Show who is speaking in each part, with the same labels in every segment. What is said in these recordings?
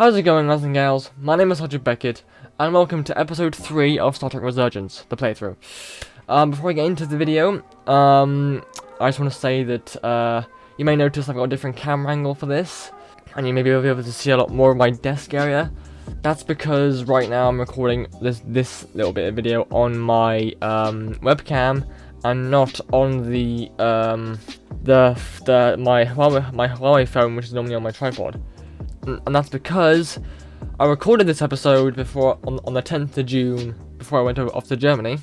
Speaker 1: How's it going, guys and gals? My name is Sergeant Beckett, and welcome to episode 3 of Star Trek Resurgence, the playthrough. Before I get into the video, I just want to say that, you may notice I've got a different camera angle for this, and you may be able to see a lot more of my desk area. That's because right now I'm recording this little bit of video on my, webcam, and not on the my Huawei phone, which is normally on my tripod. And that's because I recorded this episode before on the 10th of June before I went off to Germany,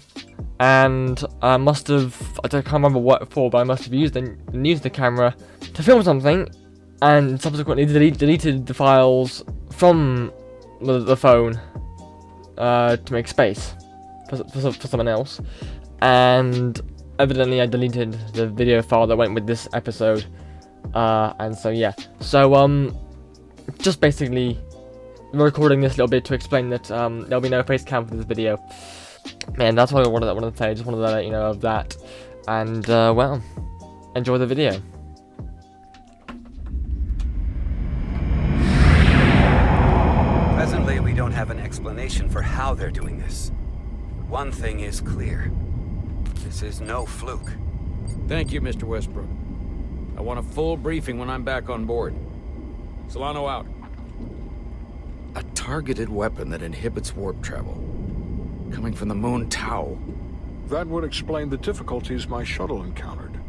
Speaker 1: and I can't remember what for, but I must have used the camera to film something, and subsequently deleted the files from the phone to make space for someone else, and evidently I deleted the video file that went with this episode, and so yeah, just basically recording this little bit to explain that there'll be no face cam for this video. Man, that's what I wanted to say. I just wanted to let you know of that. And, well, enjoy the video.
Speaker 2: Presently, we don't have an explanation for how they're doing this. One thing is clear. This is no fluke.
Speaker 3: Thank you, Mr. Westbrook. I want a full briefing when I'm back on board. Solano out. A targeted weapon that inhibits warp travel. Coming from the moon Tau.
Speaker 4: That would explain the difficulties my shuttle encountered.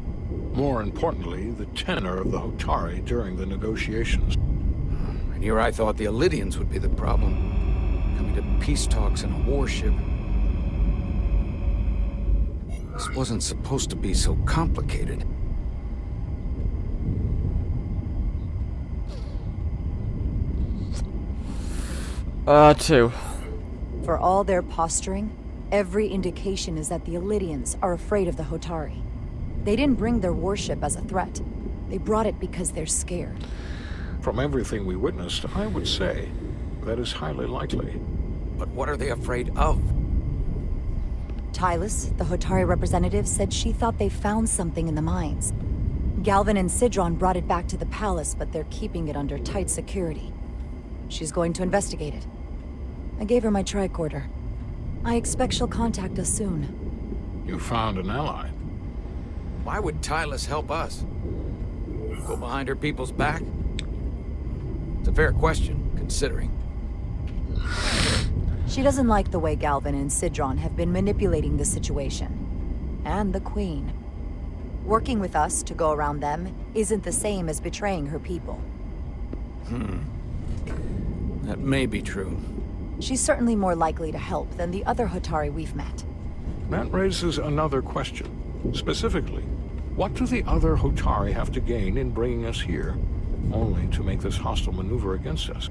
Speaker 4: More importantly, the tenor of the Hotari during the negotiations.
Speaker 3: And here I thought the Illidians would be the problem. Coming to peace talks in a warship. This wasn't supposed to be so complicated.
Speaker 1: Two.
Speaker 5: For all their posturing, every indication is that the Illidians are afraid of the Hotari. They didn't bring their warship as a threat. They brought it because they're scared.
Speaker 4: From everything we witnessed, I would say that is highly likely.
Speaker 3: But what are they afraid of?
Speaker 5: Tylus, the Hotari representative, said she thought they found something in the mines. Galvin and Sidron brought it back to the palace, but they're keeping it under tight security. She's going to investigate it. I gave her my tricorder. I expect she'll contact us soon.
Speaker 4: You found an ally.
Speaker 3: Why would Tylus help us? Go behind her people's back? It's a fair question, considering.
Speaker 5: She doesn't like the way Galvin and Sidron have been manipulating the situation. And the Queen. Working with us to go around them isn't the same as betraying her people.
Speaker 3: That may be true.
Speaker 5: She's certainly more likely to help than the other Hotari we've met.
Speaker 4: That raises another question. Specifically, what do the other Hotari have to gain in bringing us here, only to make this hostile maneuver against us?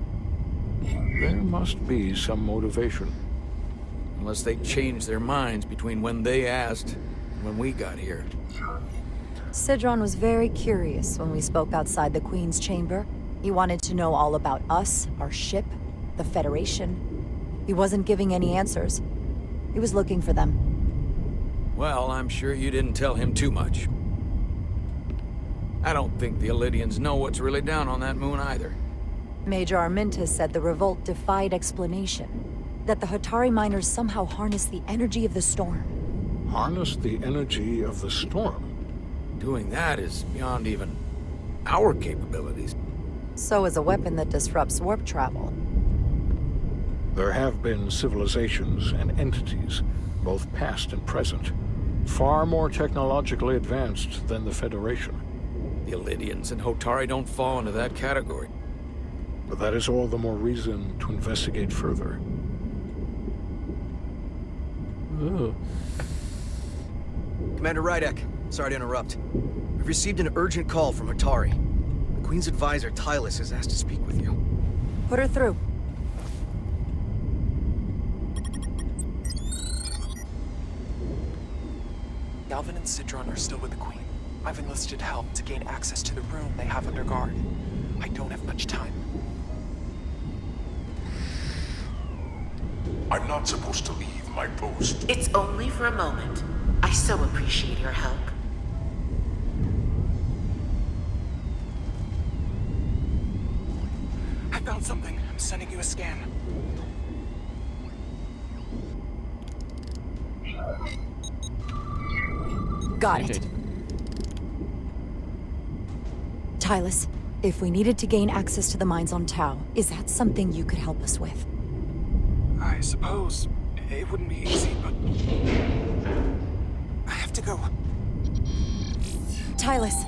Speaker 4: There must be some motivation.
Speaker 3: Unless they changed their minds between when they asked and when we got here.
Speaker 5: Sidron was very curious when we spoke outside the Queen's chamber. He wanted to know all about us, our ship, the Federation. He wasn't giving any answers. He was looking for them.
Speaker 3: Well, I'm sure you didn't tell him too much. I don't think the Illidians know what's really down on that moon either.
Speaker 5: Major Armintas said the revolt defied explanation. That the Hotari miners somehow harnessed the energy of the storm.
Speaker 4: Harness the energy of the storm?
Speaker 3: Doing that is beyond even our capabilities.
Speaker 5: So is a weapon that disrupts warp travel.
Speaker 4: There have been civilizations and entities, both past and present, far more technologically advanced than the Federation.
Speaker 3: The Illidians and Hotari don't fall into that category.
Speaker 4: But that is all the more reason to investigate further.
Speaker 1: Ooh.
Speaker 6: Commander Rydek, sorry to interrupt. We've received an urgent call from Hotari. The Queen's advisor, Tylus, has asked to speak with you.
Speaker 5: Put her through.
Speaker 7: Galvin and Sidron are still with the Queen. I've enlisted help to gain access to the room they have under guard. I don't have much time.
Speaker 8: I'm not supposed to leave my post.
Speaker 9: It's only for a moment. I so appreciate your help.
Speaker 7: I found something. I'm sending you a scan.
Speaker 5: Got it. Tylus, if we needed to gain access to the mines on Tau, is that something you could help us with?
Speaker 7: I suppose it wouldn't be easy, but I have to go.
Speaker 5: Tylus.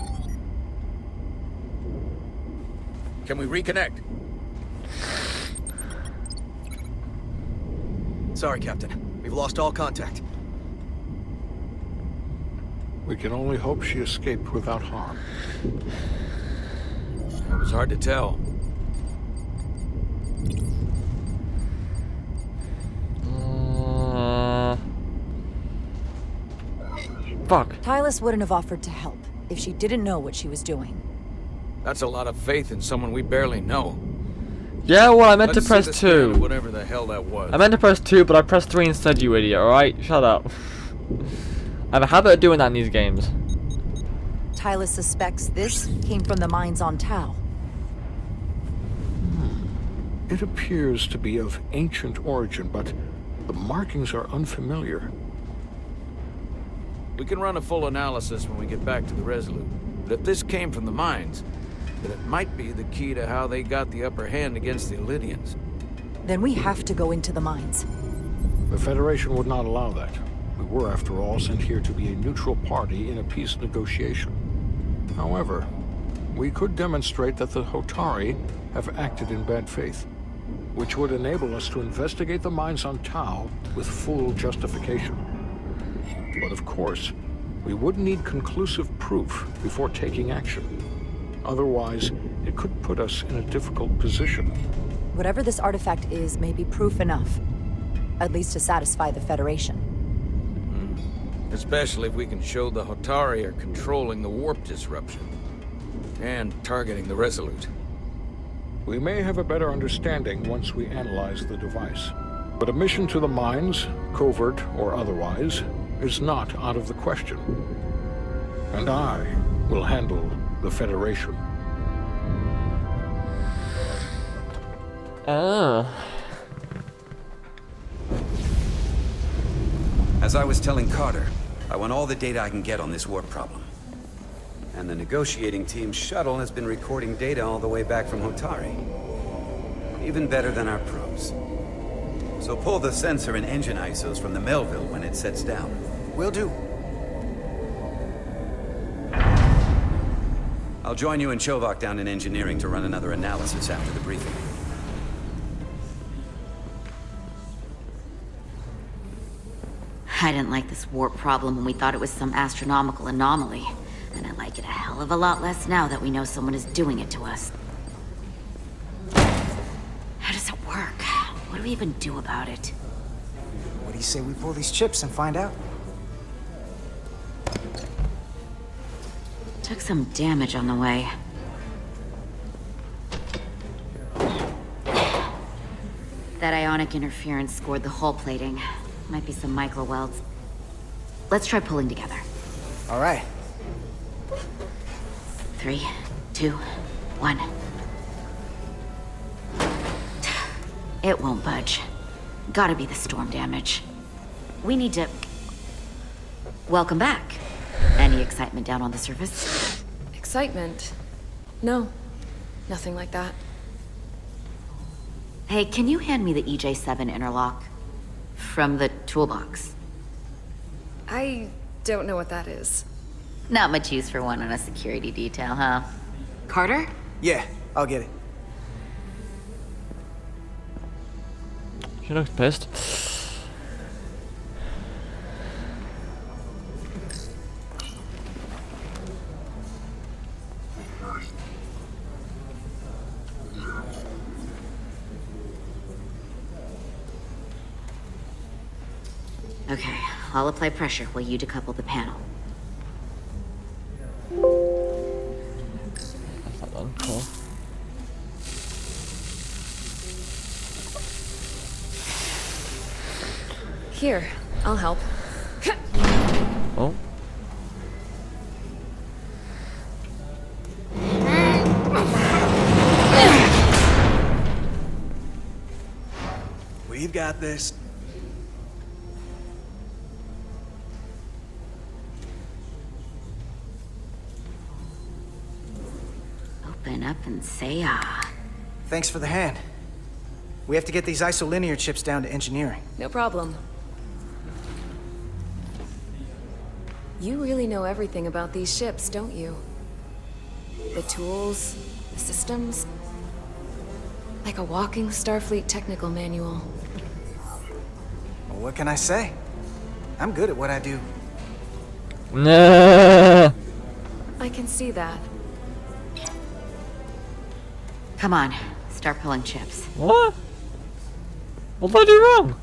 Speaker 3: Can we reconnect?
Speaker 6: Sorry, Captain. We've lost all contact.
Speaker 4: We can only hope she escaped without harm.
Speaker 3: It was hard to tell.
Speaker 1: Fuck.
Speaker 5: Tylus wouldn't have offered to help if she didn't know what she was doing.
Speaker 3: That's a lot of faith in someone we barely know.
Speaker 1: Yeah, well, I meant
Speaker 3: Let's
Speaker 1: to press
Speaker 3: see the scan of
Speaker 1: 2.
Speaker 3: whatever the hell that was.
Speaker 1: I meant to press 2, but I pressed 3 instead, you idiot, alright? Shut up. I have a habit of doing that in these games.
Speaker 5: Tylus suspects this came from the mines on Tau.
Speaker 4: It appears to be of ancient origin, but the markings are unfamiliar.
Speaker 3: We can run a full analysis when we get back to the Resolute. But if this came from the mines, then it might be the key to how they got the upper hand against the Illydians.
Speaker 5: Then we have to go into the mines.
Speaker 4: The Federation would not allow that. We were, after all, sent here to be a neutral party in a peace negotiation. However, we could demonstrate that the Hotari have acted in bad faith, which would enable us to investigate the mines on Tau with full justification. But of course, we would need conclusive proof before taking action. Otherwise, it could put us in a difficult position.
Speaker 5: Whatever this artifact is may be proof enough. At least to satisfy the Federation.
Speaker 3: Especially if we can show the Hotari are controlling the warp disruption. And targeting the Resolute.
Speaker 4: We may have a better understanding once we analyze the device. But a mission to the mines, covert or otherwise, is not out of the question. And I will handle the Federation.
Speaker 2: As I was telling Carter, I want all the data I can get on this warp problem. And the negotiating team's shuttle has been recording data all the way back from Hotari. Even better than our probes. So pull the sensor and engine ISOs from the Melville when it sets down.
Speaker 6: Will do.
Speaker 2: I'll join you and Chovak down in engineering to run another analysis after the briefing.
Speaker 9: I didn't like this warp problem when we thought it was some astronomical anomaly. And I like it a hell of a lot less now that we know someone is doing it to us. How does it work? What do we even do about it?
Speaker 10: What do you say we pull these chips and find out?
Speaker 9: Took some damage on the way. That ionic interference scored the hull plating. Might be some micro welds. Let's try pulling together.
Speaker 10: All right.
Speaker 9: 3, 2, 1. It won't budge. Gotta be the storm damage. We need to... Welcome back. Any excitement down on the surface?
Speaker 11: Excitement? No. Nothing like that.
Speaker 9: Hey, can you hand me the EJ7 interlock? From the toolbox.
Speaker 11: I don't know what that is.
Speaker 9: Not much use for one on a security detail, huh? Carter?
Speaker 10: Yeah, I'll get it.
Speaker 1: She looks pissed.
Speaker 9: Okay, I'll apply pressure while you decouple the panel.
Speaker 1: That's not done. Cool.
Speaker 11: Here, I'll help.
Speaker 1: Oh.
Speaker 6: got this.
Speaker 9: Open up and say ah.
Speaker 10: Thanks for the hand. We have to get these isolinear chips down to engineering.
Speaker 11: No problem. You really know everything about these ships, don't you? The tools, the systems. Like a walking Starfleet technical manual.
Speaker 10: Well, what can I say? I'm good at what I do.
Speaker 1: Nah.
Speaker 11: I can see that.
Speaker 9: Come on, start pulling chips.
Speaker 1: What? What did I do wrong?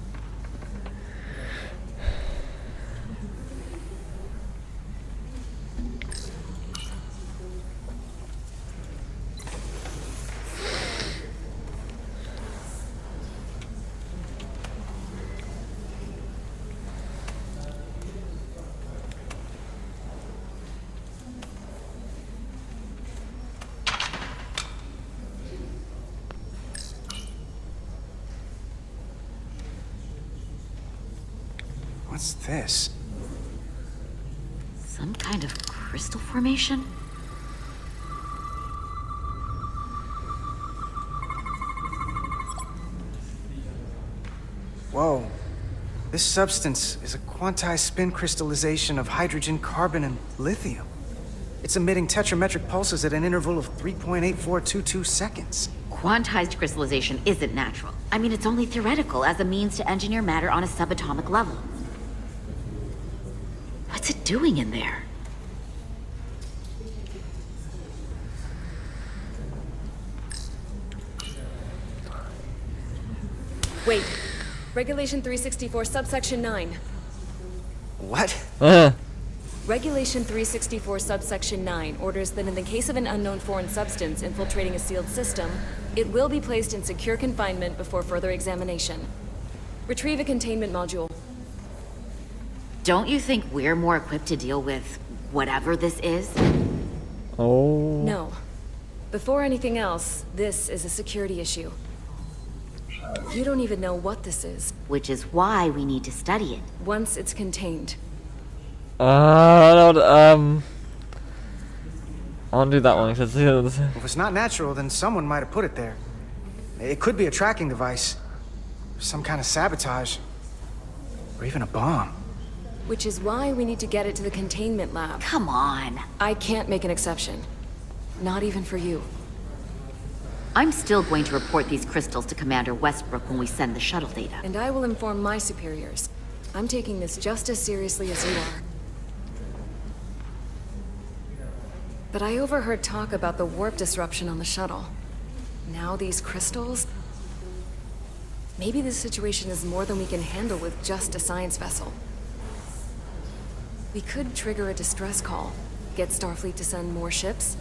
Speaker 10: What's this?
Speaker 9: Some kind of crystal formation?
Speaker 10: Whoa. This substance is a quantized spin crystallization of hydrogen, carbon, and lithium. It's emitting tetrametric pulses at an interval of 3.8422 seconds.
Speaker 9: Quantized crystallization isn't natural. I mean, it's only theoretical as a means to engineer matter on a subatomic level. What's it doing in there?
Speaker 11: Wait. Regulation 364, subsection 9.
Speaker 10: What?
Speaker 11: Regulation 364, subsection 9 orders that in the case of an unknown foreign substance infiltrating a sealed system, it will be placed in secure confinement before further examination. Retrieve a containment module.
Speaker 9: Don't you think we're more equipped to deal with whatever this is?
Speaker 1: Oh.
Speaker 11: No. Before anything else, this is a security issue. You don't even know what this is.
Speaker 9: Which is why we need to study it.
Speaker 11: Once it's contained.
Speaker 1: I won't do that one.
Speaker 10: If it's not natural, then someone might have put it there. It could be a tracking device. Some kind of sabotage. Or even a bomb.
Speaker 11: Which is why we need to get it to the containment lab.
Speaker 9: Come on.
Speaker 11: I can't make an exception. Not even for you.
Speaker 9: I'm still going to report these crystals to Commander Westbrook when we send the shuttle data.
Speaker 11: And I will inform my superiors. I'm taking this just as seriously as you are. But I overheard talk about the warp disruption on the shuttle. Now these crystals? Maybe this situation is more than we can handle with just a science vessel. We could trigger a distress call, get Starfleet to send more ships.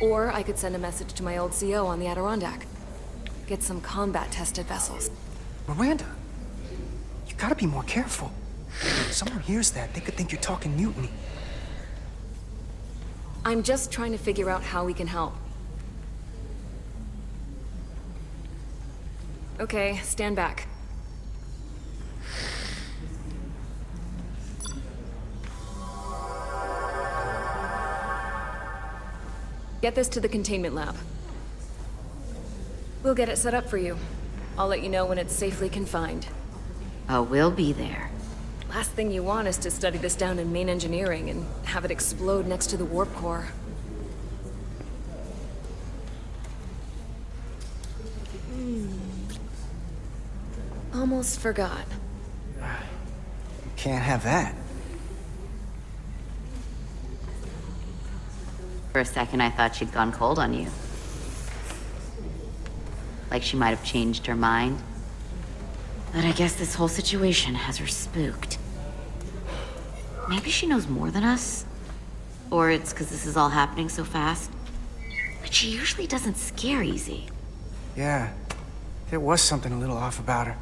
Speaker 11: Or I could send a message to my old CO on the Adirondack. Get some combat-tested vessels.
Speaker 10: Miranda, you gotta be more careful. If someone hears that, they could think you're talking mutiny.
Speaker 11: I'm just trying to figure out how we can help. Okay, stand back. Get this to the containment lab. We'll get it set up for you. I'll let you know when it's safely confined.
Speaker 9: Oh, we'll be there.
Speaker 11: Last thing you want is to study this down in main engineering and have it explode next to the warp core. Almost forgot.
Speaker 10: Can't have that.
Speaker 9: For a second, I thought she'd gone cold on you. Like she might have changed her mind. But I guess this whole situation has her spooked. Maybe she knows more than us? Or it's because this is all happening so fast? But she usually doesn't scare easy.
Speaker 10: Yeah, there was something a little off about her.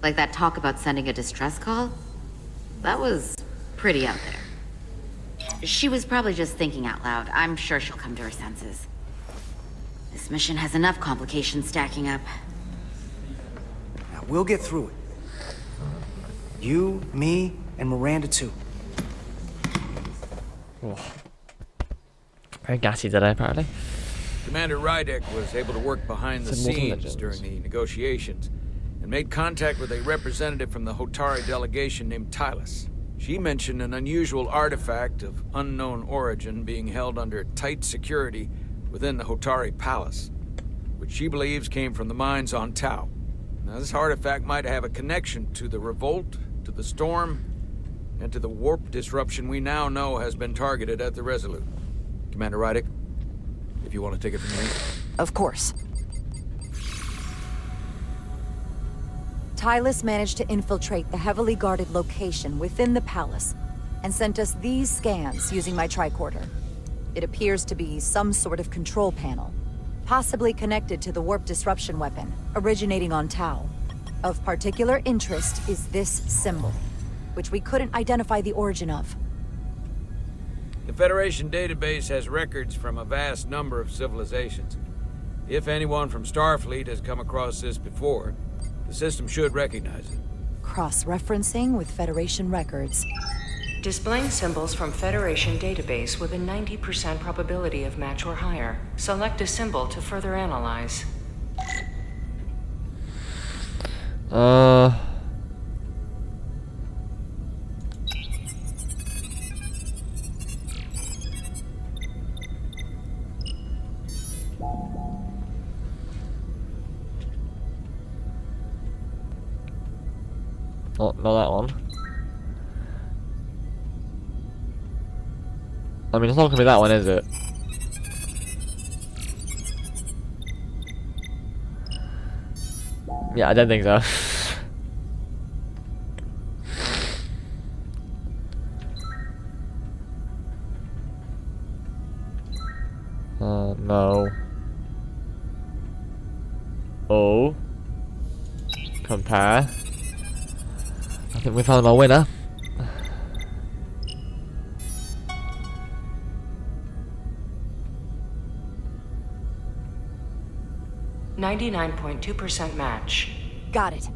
Speaker 9: Like that talk about sending a distress call? That was pretty out there. She was probably just thinking out loud. I'm sure she'll come to her senses. This mission has enough complications stacking up.
Speaker 10: Now, We'll get through it. You, me, and Miranda too.
Speaker 1: Oh. Very gassy today, apparently.
Speaker 3: Commander Rydek was able to work behind the
Speaker 1: Some Mortal
Speaker 3: scenes
Speaker 1: Legends.
Speaker 3: during the negotiations and made contact with a representative from the Hotari delegation named Tylus. She mentioned an unusual artifact of unknown origin being held under tight security within the Hotari Palace, which she believes came from the mines on Tau. Now, this artifact might have a connection to the revolt, to the storm, and to the warp disruption we now know has been targeted at the Resolute. Commander Rydek, if you want to take it from me.
Speaker 5: Of course. Tylus managed to infiltrate the heavily guarded location within the palace and sent us these scans using my tricorder. It appears to be some sort of control panel, possibly connected to the warp disruption weapon, originating on Tau. Of particular interest is this symbol, which we couldn't identify the origin of.
Speaker 3: The Federation database has records from a vast number of civilizations. If anyone from Starfleet has come across this before, the system should recognize it.
Speaker 5: Cross-referencing with Federation records.
Speaker 12: Displaying symbols from Federation database with a 90% probability of match or higher. Select a symbol to further analyze.
Speaker 1: Not that one. I mean, it's not gonna be that one, is it? Yeah, I don't think so. No. Oh. Compare. I think we found our winner.
Speaker 12: .2% match.
Speaker 5: Got it.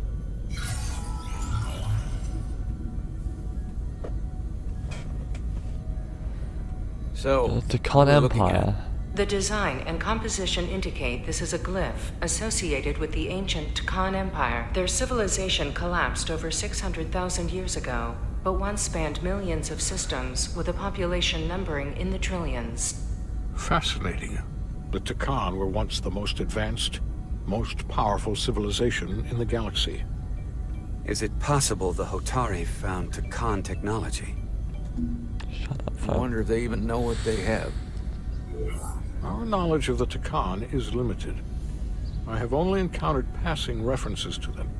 Speaker 3: So,
Speaker 1: The Khan
Speaker 3: we're looking
Speaker 1: Empire.
Speaker 12: The design and composition indicate this is a glyph associated with the ancient Khan Empire. Their civilization collapsed over 600,000 years ago, but once spanned millions of systems with a population numbering in the trillions.
Speaker 4: Fascinating. The Takan were once the most advanced, most powerful civilization in the galaxy.
Speaker 2: Is it possible the Hotari found Takan technology?
Speaker 1: Shut up,
Speaker 3: I
Speaker 1: phone.
Speaker 3: wonder if they even know what they have.
Speaker 4: Our knowledge of the Takan is limited. I have only encountered passing references to them.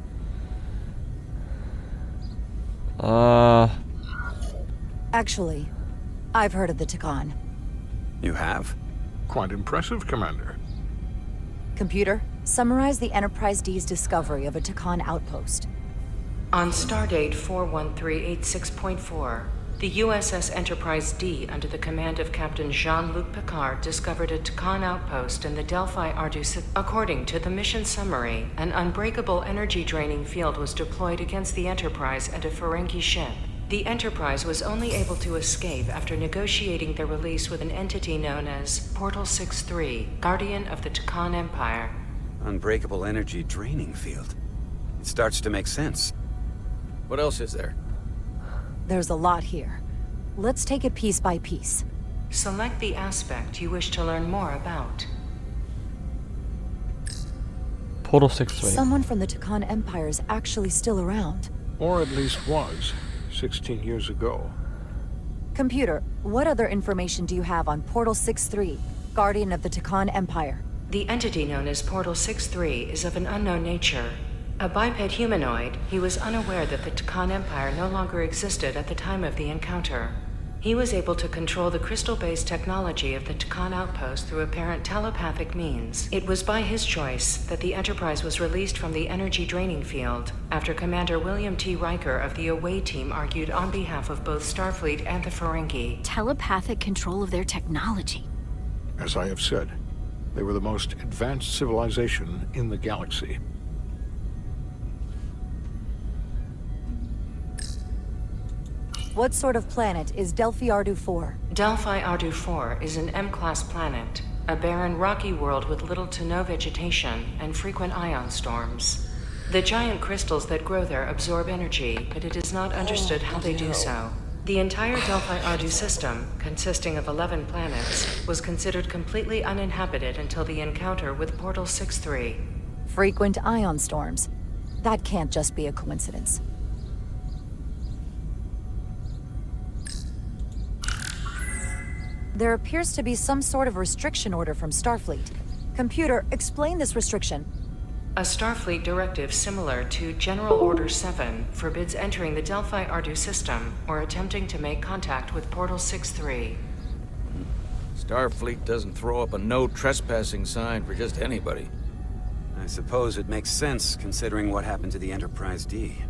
Speaker 5: Actually, I've heard of the Takan.
Speaker 2: You have?
Speaker 4: Quite impressive, Commander.
Speaker 5: Computer, summarize the Enterprise D's discovery of a Takan outpost.
Speaker 12: On stardate 41386.4, the USS Enterprise D, under the command of Captain Jean-Luc Picard, discovered a Takan outpost in the Delphi Ardu. According to the mission summary, an unbreakable energy-draining field was deployed against the Enterprise and a Ferengi ship. The Enterprise was only able to escape after negotiating their release with an entity known as Portal 63, Guardian of the Takan Empire.
Speaker 2: Unbreakable energy draining field. It starts to make sense.
Speaker 3: What else is there?
Speaker 5: There's a lot here. Let's take it piece by piece.
Speaker 12: Select the aspect you wish to learn more about.
Speaker 1: Portal 63.
Speaker 5: Someone from the Takan Empire is actually still around.
Speaker 4: Or at least was, 16 years ago.
Speaker 5: Computer, what other information do you have on Portal 63, Guardian of the Takan Empire?
Speaker 12: The entity known as Portal 63 is of an unknown nature. A biped humanoid, he was unaware that the Takan Empire no longer existed at the time of the encounter. He was able to control the crystal-based technology of the Takan outpost through apparent telepathic means. It was by his choice that the Enterprise was released from the energy draining field after Commander William T. Riker of the Away Team argued on behalf of both Starfleet and the Ferengi.
Speaker 13: Telepathic control of their technology.
Speaker 4: As I have said, they were the most advanced civilization in the galaxy.
Speaker 5: What sort of planet is Delphi Ardu 4?
Speaker 12: Delphi Ardu 4 is an M-class planet, a barren rocky world with little to no vegetation and frequent ion storms. The giant crystals that grow there absorb energy, but it is not understood how they do so. The entire Delphi Ardu system, consisting of 11 planets, was considered completely uninhabited until the encounter with Portal 6-3.
Speaker 5: Frequent ion storms. That can't just be a coincidence. There appears to be some sort of restriction order from Starfleet. Computer, explain this restriction.
Speaker 12: A Starfleet directive similar to General Order 7 forbids entering the Delphi Ardu system or attempting to make contact with Portal 6-3.
Speaker 3: Starfleet doesn't throw up a no trespassing sign for just anybody.
Speaker 2: I suppose it makes sense considering what happened to the Enterprise D.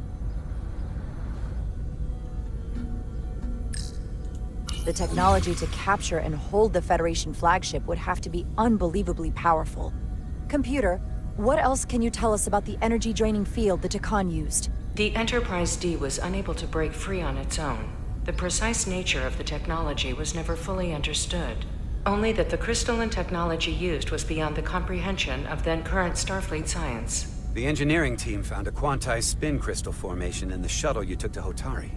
Speaker 5: The technology to capture and hold the Federation flagship would have to be unbelievably powerful. Computer, what else can you tell us about the energy-draining field the Takan used?
Speaker 12: The Enterprise D was unable to break free on its own. The precise nature of the technology was never fully understood. Only that the crystalline technology used was beyond the comprehension of then-current Starfleet science.
Speaker 2: The engineering team found a quantized spin crystal formation in the shuttle you took to Hotari.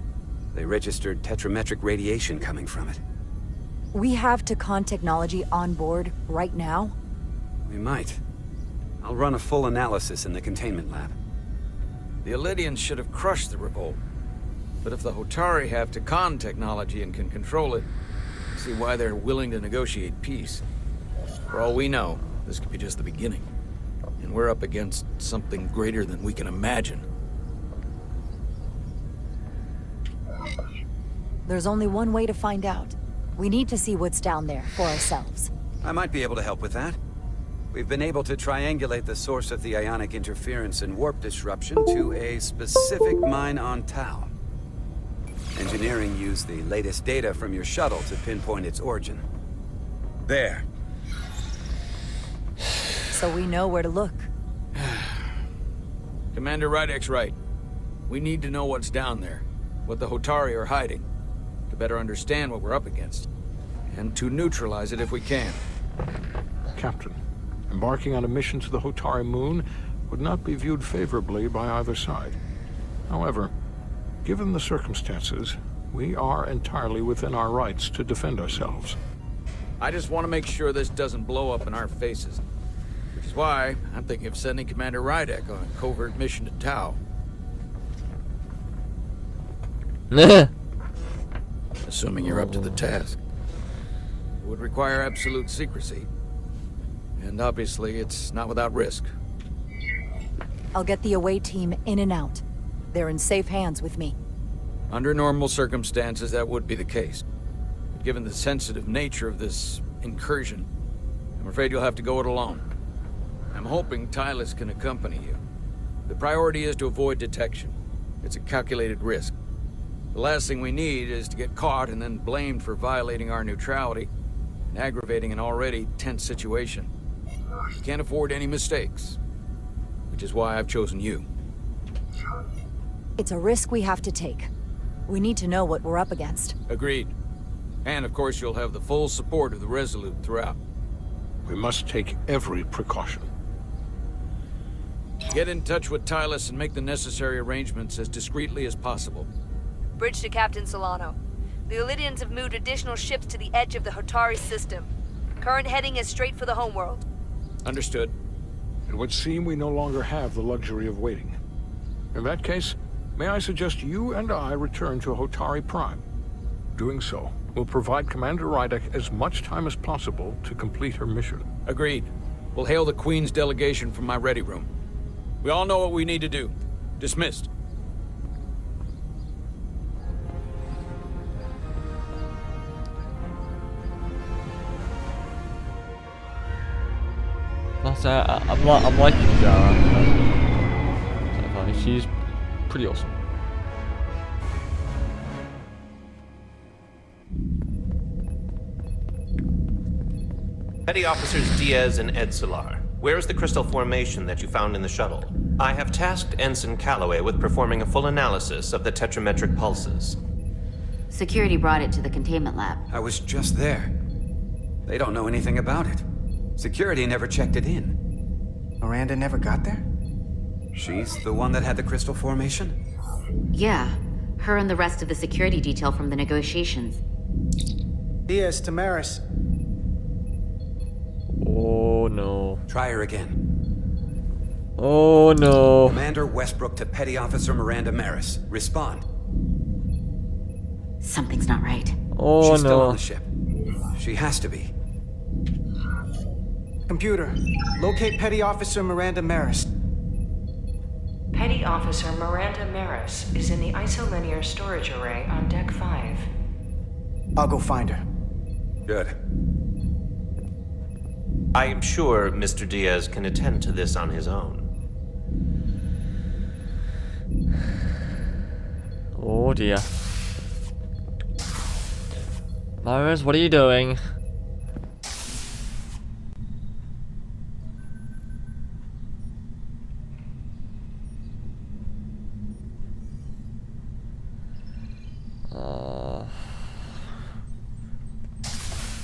Speaker 2: They registered tetrametric radiation coming from it.
Speaker 5: We have Takan technology on board right now?
Speaker 2: We might. I'll run a full analysis in the containment lab.
Speaker 3: The Elydians should have crushed the revolt. But if the Hotari have Takan technology and can control it, I see why they're willing to negotiate peace. For all we know, this could be just the beginning. And we're up against something greater than we can imagine.
Speaker 5: There's only one way to find out. We need to see what's down there for ourselves.
Speaker 2: I might be able to help with that. We've been able to triangulate the source of the ionic interference and warp disruption to a specific mine on Tau. Engineering used the latest data from your shuttle to pinpoint its origin. There.
Speaker 5: So we know where to look.
Speaker 3: Commander Rydek's right. We need to know what's down there, what the Hotari are hiding, to better understand what we're up against, and to neutralize it if we can.
Speaker 4: Captain, embarking on a mission to the Hotari moon would not be viewed favorably by either side. However, given the circumstances, we are entirely within our rights to defend ourselves.
Speaker 3: I just want to make sure this doesn't blow up in our faces. Which is why I'm thinking of sending Commander Rydek on a covert mission to Tau. Assuming you're up to the task. It would require absolute secrecy. And obviously, it's not without risk.
Speaker 5: I'll get the away team in and out. They're in safe hands with me.
Speaker 3: Under normal circumstances, that would be the case. But given the sensitive nature of this incursion, I'm afraid you'll have to go it alone. I'm hoping Tylus can accompany you. The priority is to avoid detection. It's a calculated risk. The last thing we need is to get caught and then blamed for violating our neutrality and aggravating an already tense situation. We can't afford any mistakes, which is why I've chosen you.
Speaker 5: It's a risk we have to take. We need to know what we're up against.
Speaker 3: Agreed. And of course you'll have the full support of the Resolute throughout.
Speaker 4: We must take every precaution.
Speaker 3: Get in touch with Tylus and make the necessary arrangements as discreetly as possible.
Speaker 14: Bridge to Captain Solano. The Elydians have moved additional ships to the edge of the Hotari system. Current heading is straight for the homeworld.
Speaker 3: Understood.
Speaker 4: It would seem we no longer have the luxury of waiting. In that case, may I suggest you and I return to Hotari Prime? Doing so will provide Commander Rydek as much time as possible to complete her mission.
Speaker 3: Agreed. We'll hail the Queen's delegation from my ready room. We all know what we need to do. Dismissed.
Speaker 1: That's I'm liking Zara. She's pretty awesome.
Speaker 15: Petty Officers Diaz and Edsolar, where is the crystal formation that you found in the shuttle? I have tasked Ensign Calloway with performing a full analysis of the tetrametric pulses.
Speaker 9: Security brought it to the containment lab.
Speaker 2: I was just there. They don't know anything about it. Security never checked it in.
Speaker 10: Miranda never got there?
Speaker 2: She's the one that had the crystal formation?
Speaker 9: Yeah, her and the rest of the security detail from the negotiations.
Speaker 10: Diaz, Tamaris.
Speaker 1: Oh no.
Speaker 2: Try her again.
Speaker 1: Oh no.
Speaker 2: Commander Westbrook to Petty Officer Miranda Maris. Respond.
Speaker 9: Something's not right.
Speaker 1: Oh
Speaker 2: She's
Speaker 1: no.
Speaker 2: still on the ship. She has to be.
Speaker 10: Computer, locate Petty Officer Miranda Maris.
Speaker 12: Petty Officer Miranda Maris is in the isolinear storage array on Deck 5.
Speaker 10: I'll go find her.
Speaker 2: Good.
Speaker 15: I am sure Mr. Diaz can attend to this on his own.
Speaker 1: Oh dear. Myers, what are you doing?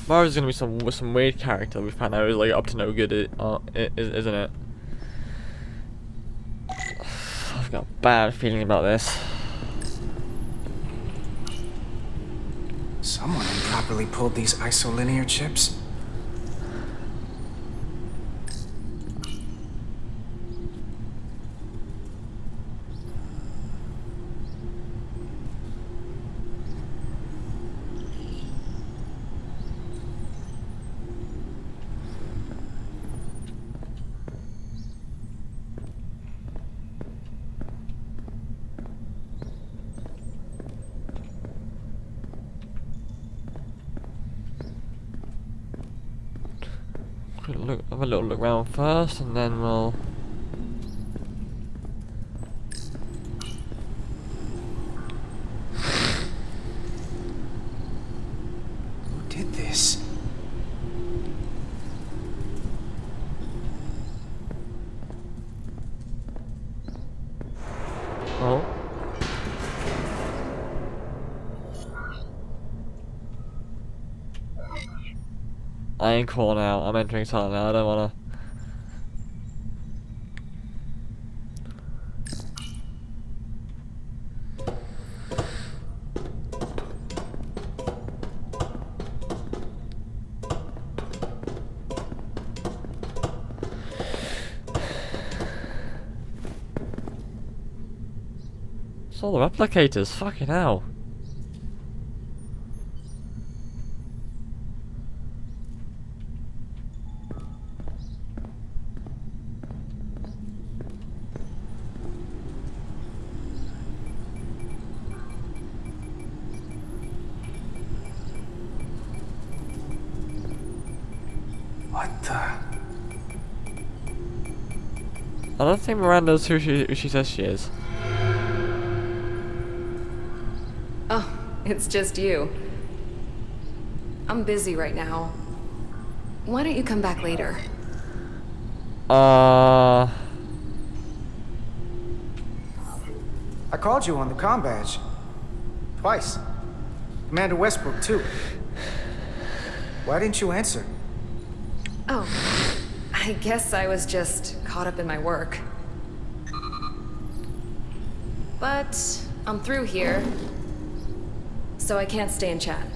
Speaker 1: Myers is gonna be some weird character we found out is like up to no good, isn't it? I've got a bad feeling about this.
Speaker 10: Someone improperly pulled these isolinear chips.
Speaker 1: Have a little look around first, and then we'll.
Speaker 10: Who did this?
Speaker 1: Oh. I ain't cool now. I'm entering silent now. I don't wanna. It's all the replicators. Fucking hell.
Speaker 10: What the?
Speaker 1: I don't think Miranda's who she says she is.
Speaker 11: Oh, it's just you. I'm busy right now. Why don't you come back later?
Speaker 10: I called you on the comm badge. Twice. Commander Westbrook, too. Why didn't you answer?
Speaker 11: Oh, I guess I was just caught up in my work. But I'm through here, so I can't stay and chat.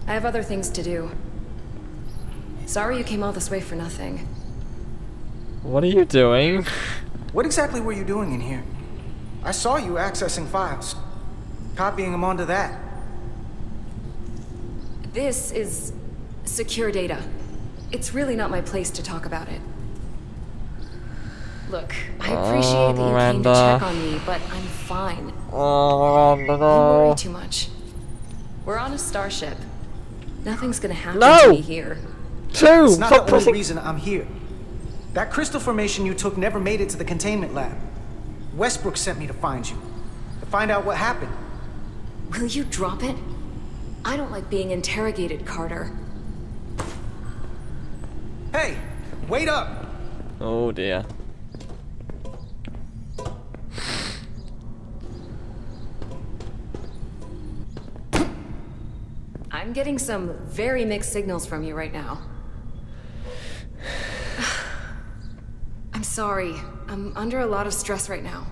Speaker 11: I have other things to do. Sorry you came all this way for nothing.
Speaker 1: What are you doing?
Speaker 10: What exactly were you doing in here? I saw you accessing files. Copying them onto that.
Speaker 11: This is secure data. It's really not my place to talk about it. Look, I appreciate that you came to check on me, but I'm fine.
Speaker 1: Miranda,
Speaker 11: You
Speaker 1: no.
Speaker 11: worry too much. We're on a starship. Nothing's gonna happen
Speaker 1: No!
Speaker 11: to me here.
Speaker 10: It's not the only reason I'm here. That crystal formation you took never made it to the containment lab. Westbrook sent me to find you. To find out what happened.
Speaker 11: Will you drop it? I don't like being interrogated, Carter.
Speaker 10: Hey, wait up!
Speaker 1: Oh dear.
Speaker 11: I'm getting some very mixed signals from you right now. I'm sorry. I'm under a lot of stress right now.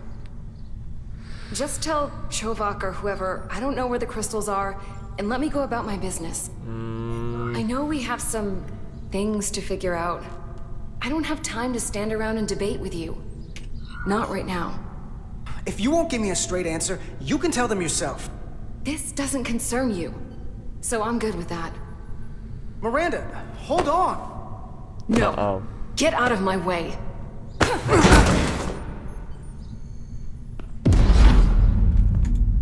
Speaker 11: Just tell Chovak or whoever I don't know where the crystals are, and let me go about my business. I know we have some things to figure out. I don't have time to stand around and debate with you. Not right now.
Speaker 10: If you won't give me a straight answer, you can tell them yourself.
Speaker 11: This doesn't concern you, so I'm good with that.
Speaker 10: Miranda, hold on.
Speaker 11: No. Get out of my way.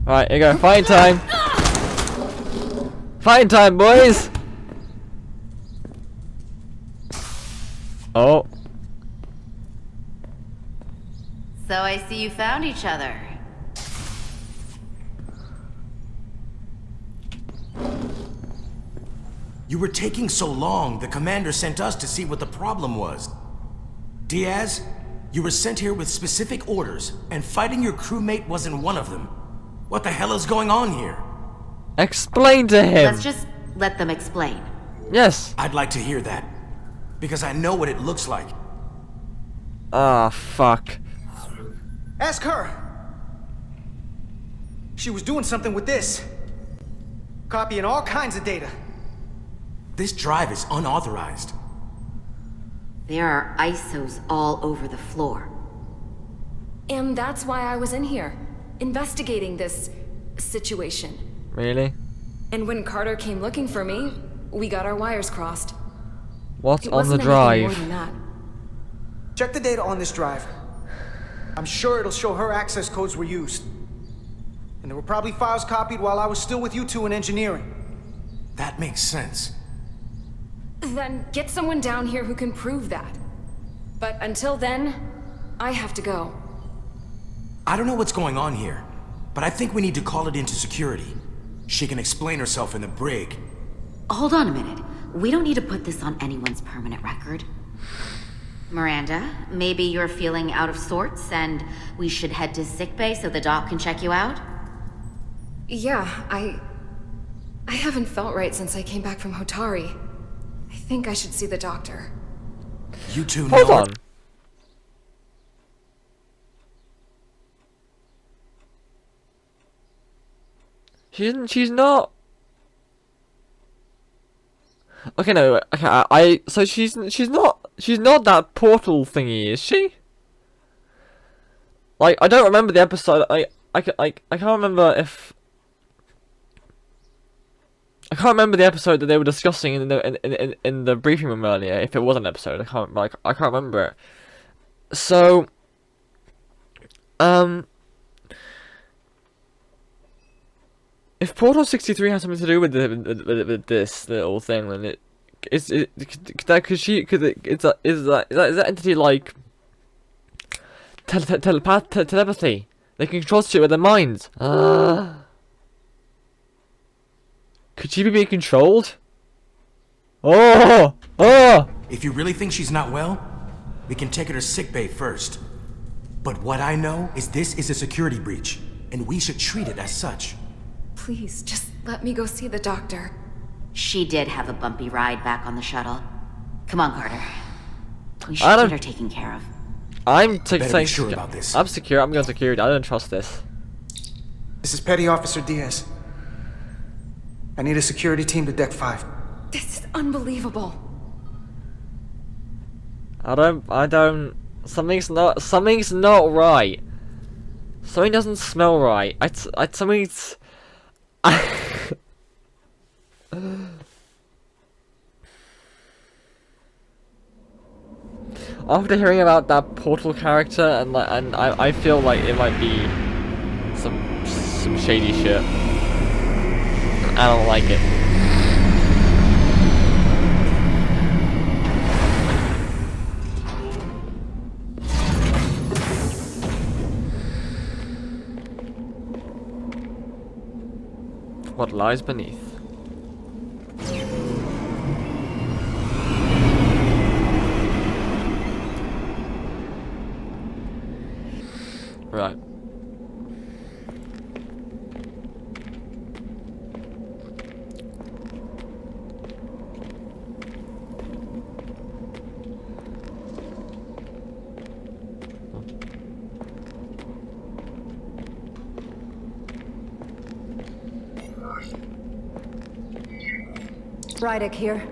Speaker 1: Alright, here you go. Fighting time. Fighting time, boys. Oh.
Speaker 9: So I see you found each other.
Speaker 16: You were taking so long, the commander sent us to see what the problem was. Diaz, you were sent here with specific orders, and fighting your crewmate wasn't one of them. What the hell is going on here?
Speaker 1: Explain to him.
Speaker 9: Let's just let them explain.
Speaker 1: Yes.
Speaker 16: I'd like to hear that, because I know what it looks like.
Speaker 1: Ah, fuck.
Speaker 10: Ask her. She was doing something with this. Copying all kinds of data.
Speaker 16: This drive is unauthorized.
Speaker 9: There are ISOs all over the floor.
Speaker 11: And that's why I was in here, investigating this situation.
Speaker 1: Really?
Speaker 11: And when Carter came looking for me, we got our wires crossed.
Speaker 1: What's
Speaker 11: It
Speaker 1: on the
Speaker 11: wasn't anything more
Speaker 1: drive?
Speaker 11: than that.
Speaker 10: Check the data on this drive. I'm sure it'll show her access codes were used. And there were probably files copied while I was still with you two in engineering.
Speaker 16: That makes sense.
Speaker 11: Then get someone down here who can prove that. But until then, I have to go.
Speaker 16: I don't know what's going on here, but I think we need to call it into security. She can explain herself in the brig.
Speaker 9: Hold on a minute. We don't need to put this on anyone's permanent record. Miranda, maybe you're feeling out of sorts and we should head to sickbay so the doc can check you out?
Speaker 11: Yeah, I haven't felt right since I came back from Hotari. I think I should see the doctor.
Speaker 16: You two
Speaker 1: Hold
Speaker 16: know.
Speaker 1: on. She's not. Okay, no. Okay, so she's not that portal thingy, is she? Like, I don't remember the episode. I can't remember if. I can't remember the episode that they were discussing in the briefing room earlier. If it was an episode, I can't remember it. So, if Portal 63 has something to do with this little thing, then is that entity like telepathy? They can control shit with their minds. Could she be being controlled? Oh!
Speaker 16: If you really think she's not well, we can take her to sickbay first. But what I know is this is a security breach, and we should treat it as such.
Speaker 11: Please, just let me go see the doctor.
Speaker 9: She did have a bumpy ride back on the shuttle. Come on, Carter. We should get her taken care of.
Speaker 1: I'm
Speaker 16: Better be sure about this.
Speaker 1: I'm secure. I'm going security. I don't trust this.
Speaker 10: This is Petty Officer Diaz. I need a security team to Deck 5.
Speaker 11: This is unbelievable.
Speaker 1: I don't. Something's not right. Something doesn't smell right. Something's. After hearing about that Portal character, and I feel like it might be some shady shit. I don't like it. What lies beneath? Right.
Speaker 5: Rydick here.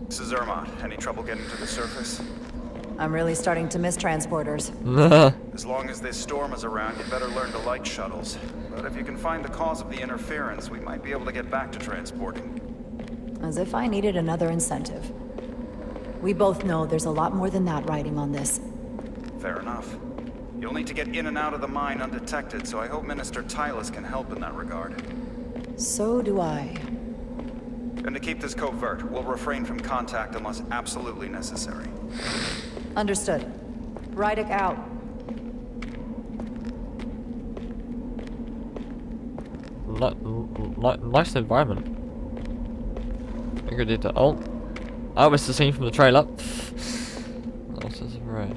Speaker 17: This is Irma. Any trouble getting to the surface?
Speaker 5: I'm really starting to miss transporters.
Speaker 17: As long as this storm is around, you better learn to like shuttles. But if you can find the cause of the interference, we might be able to get back to transporting.
Speaker 5: As if I needed another incentive. We both know there's a lot more than that riding on this.
Speaker 17: Fair enough. You'll need to get in and out of the mine undetected, so I hope Minister Tylus can help in that regard.
Speaker 5: So do I.
Speaker 17: And to keep this covert, we'll refrain from contact unless absolutely necessary.
Speaker 5: Understood. Rydick out.
Speaker 1: Nice environment. Good detail. Oh, that was the scene from the trailer. That was right.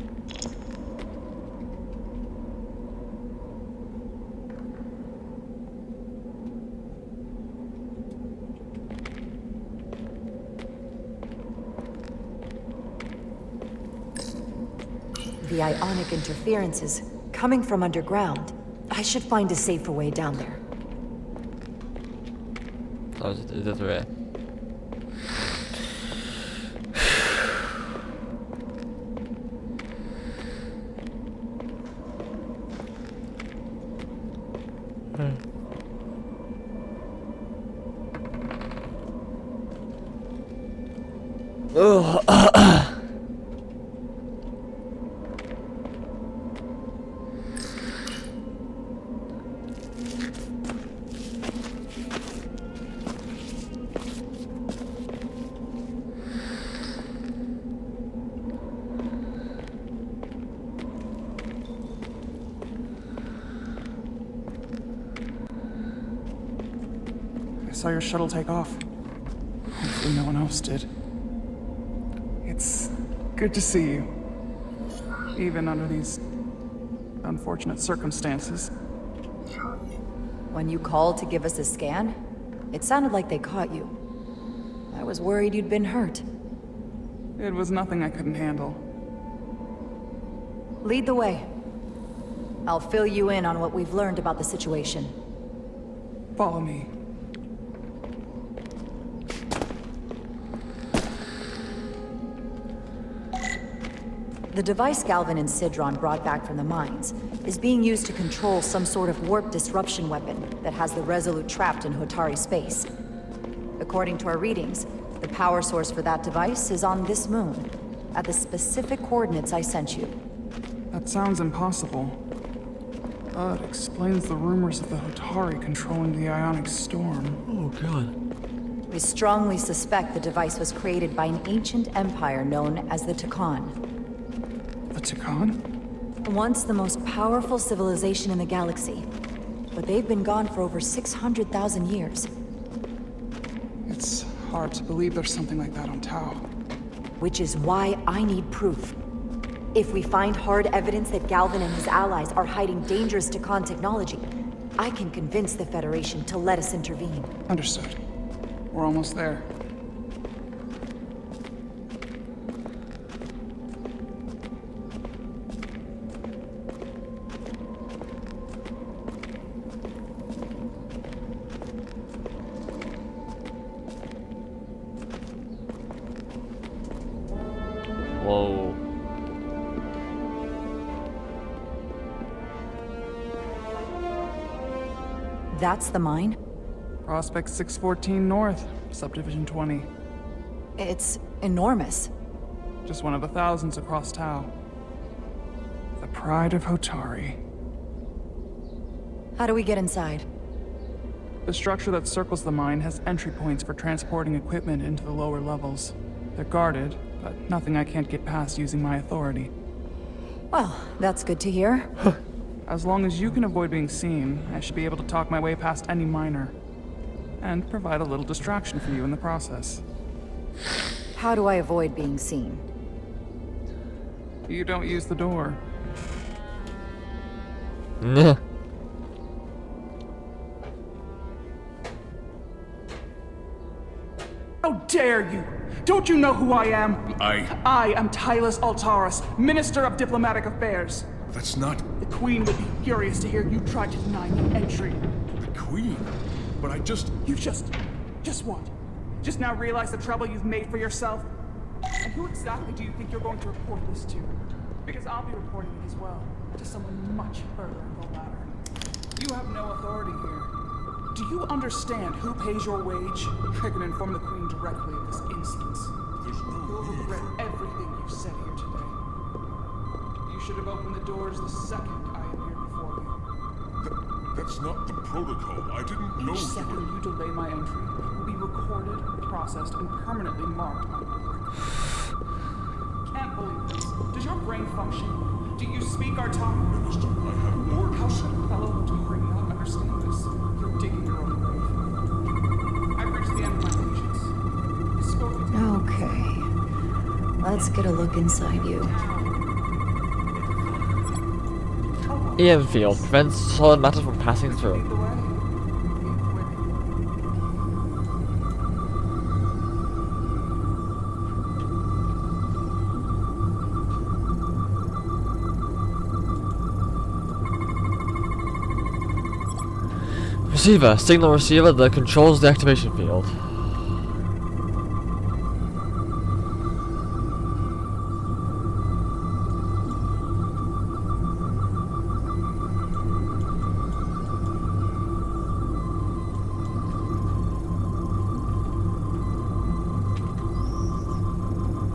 Speaker 5: The ionic interference is coming from underground. I should find a safer way down there.
Speaker 1: That was this way.
Speaker 18: I saw your shuttle take off. Hopefully no one else did. It's good to see you. Even under these unfortunate circumstances.
Speaker 5: When you called to give us a scan, it sounded like they caught you. I was worried you'd been hurt.
Speaker 18: It was nothing I couldn't handle.
Speaker 5: Lead the way. I'll fill you in on what we've learned about the situation.
Speaker 18: Follow me.
Speaker 5: The device Galvin and Sidron brought back from the mines is being used to control some sort of warp disruption weapon that has the Resolute trapped in Hotari space. According to our readings, the power source for that device is on this moon, at the specific coordinates I sent you.
Speaker 18: That sounds impossible. It explains the rumors of the Hotari controlling the ionic storm.
Speaker 1: Oh god.
Speaker 5: We strongly suspect the device was created by an ancient empire known as the Takan.
Speaker 18: The Takan?
Speaker 5: Once the most powerful civilization in the galaxy, but they've been gone for over 600,000 years.
Speaker 18: It's hard to believe there's something like that on Tau.
Speaker 5: Which is why I need proof. If we find hard evidence that Galvin and his allies are hiding dangerous Takan technology, I can convince the Federation to let us intervene.
Speaker 18: Understood. We're almost there.
Speaker 1: Whoa.
Speaker 5: That's the mine?
Speaker 18: Prospect 614 North, Subdivision 20.
Speaker 5: It's enormous.
Speaker 18: Just one of the thousands across Tau. The pride of Hotari.
Speaker 5: How do we get inside?
Speaker 18: The structure that circles the mine has entry points for transporting equipment into the lower levels. They're guarded, but nothing I can't get past using my authority.
Speaker 5: Well, that's good to hear.
Speaker 18: As long as you can avoid being seen, I should be able to talk my way past any miner. And provide a little distraction for you in the process.
Speaker 5: How do I avoid being seen?
Speaker 18: You don't use the door.
Speaker 1: Yeah.
Speaker 18: How dare you! Don't you know who I am? I am Tylus Altaris, Minister of Diplomatic Affairs.
Speaker 8: That's not...
Speaker 18: The Queen would be furious to hear you try to deny me entry.
Speaker 8: The Queen? but I just...
Speaker 18: You just what? Just now realize the trouble you've made for yourself? And who exactly do you think you're going to report this to? Because I'll be reporting it as well, to someone much further in the ladder. You have no authority here. Do you understand who pays your wage? I can inform the Queen directly of this instance. You'll regret everything you've said here today. You should have opened the doors the second I appeared before you.
Speaker 8: That's not the protocol. I didn't know...
Speaker 18: Each second you delay my entry will be recorded, processed, and permanently marked on board. Can't believe this. Does your brain function? Do you speak our tongue?
Speaker 8: Minister, I have orders.
Speaker 18: How should a fellow who bring not understand this? You're digging your own grave. I've reached the end of my patience. Spoke with you.
Speaker 5: Okay. Let's get a look inside you.
Speaker 1: EM field prevents solid matter from passing through. Receiver, signal receiver that controls the activation field.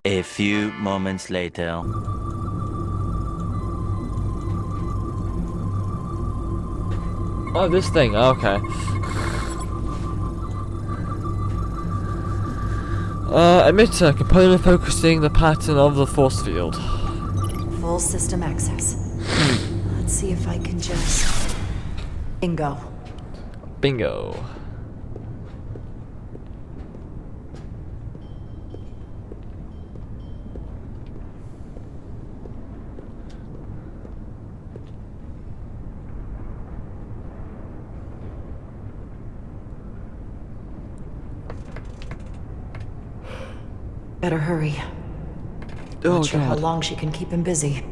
Speaker 19: A few moments later.
Speaker 1: Oh, this thing, okay. Emitter, component focusing the pattern of the force field.
Speaker 5: Full system access. Let's see if I can just... Bingo.
Speaker 1: Bingo.
Speaker 5: Better hurry.
Speaker 1: Oh,
Speaker 5: Not sure how
Speaker 1: God.
Speaker 5: long she can keep him busy.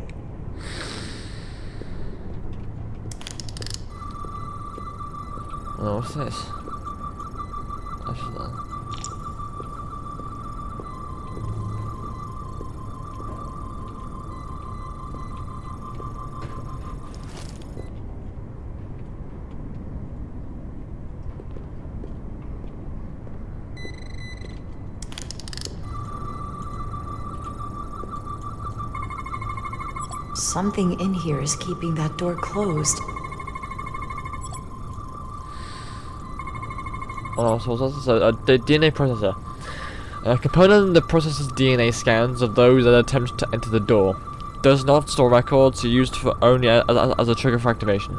Speaker 1: Oh, what's this? Actually,
Speaker 5: Something in here is keeping that door closed.
Speaker 1: oh, so what's this? The DNA processor. A component that processes DNA scans of those that attempt to enter the door. Does not store records, used for only as a trigger for activation.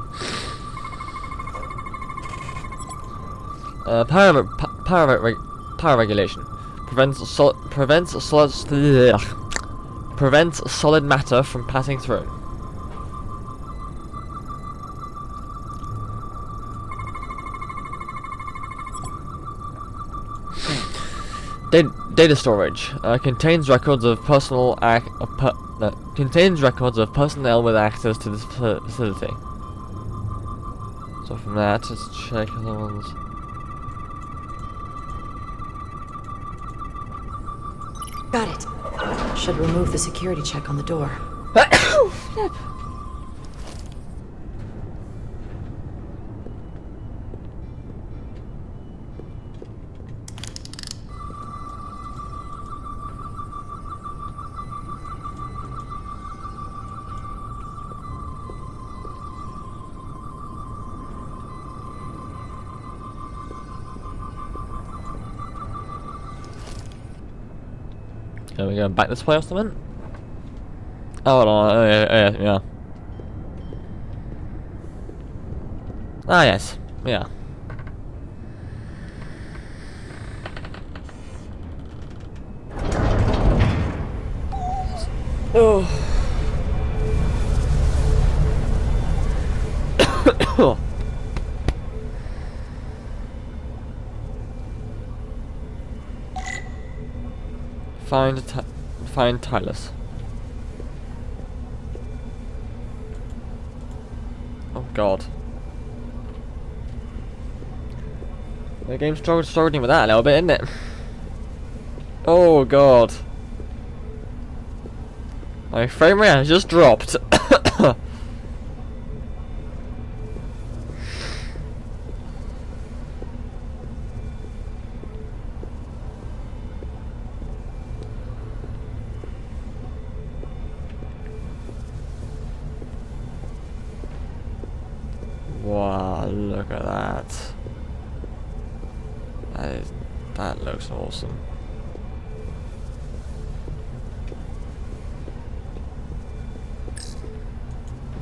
Speaker 1: Power regulation. Prevents solid matter from passing through. Data storage contains records of contains records of personnel with access to this facility. So from that, let's check other ones.
Speaker 5: Got it. Should remove the security check on the door.
Speaker 1: Are we going back this way or something? Oh, no, yeah. Ah, yes, yeah. Oh. Find Tylus. Oh God. The game's struggling with that a little bit, isn't it? Oh god. My frame rate has just dropped. Wow, look at that. That looks awesome.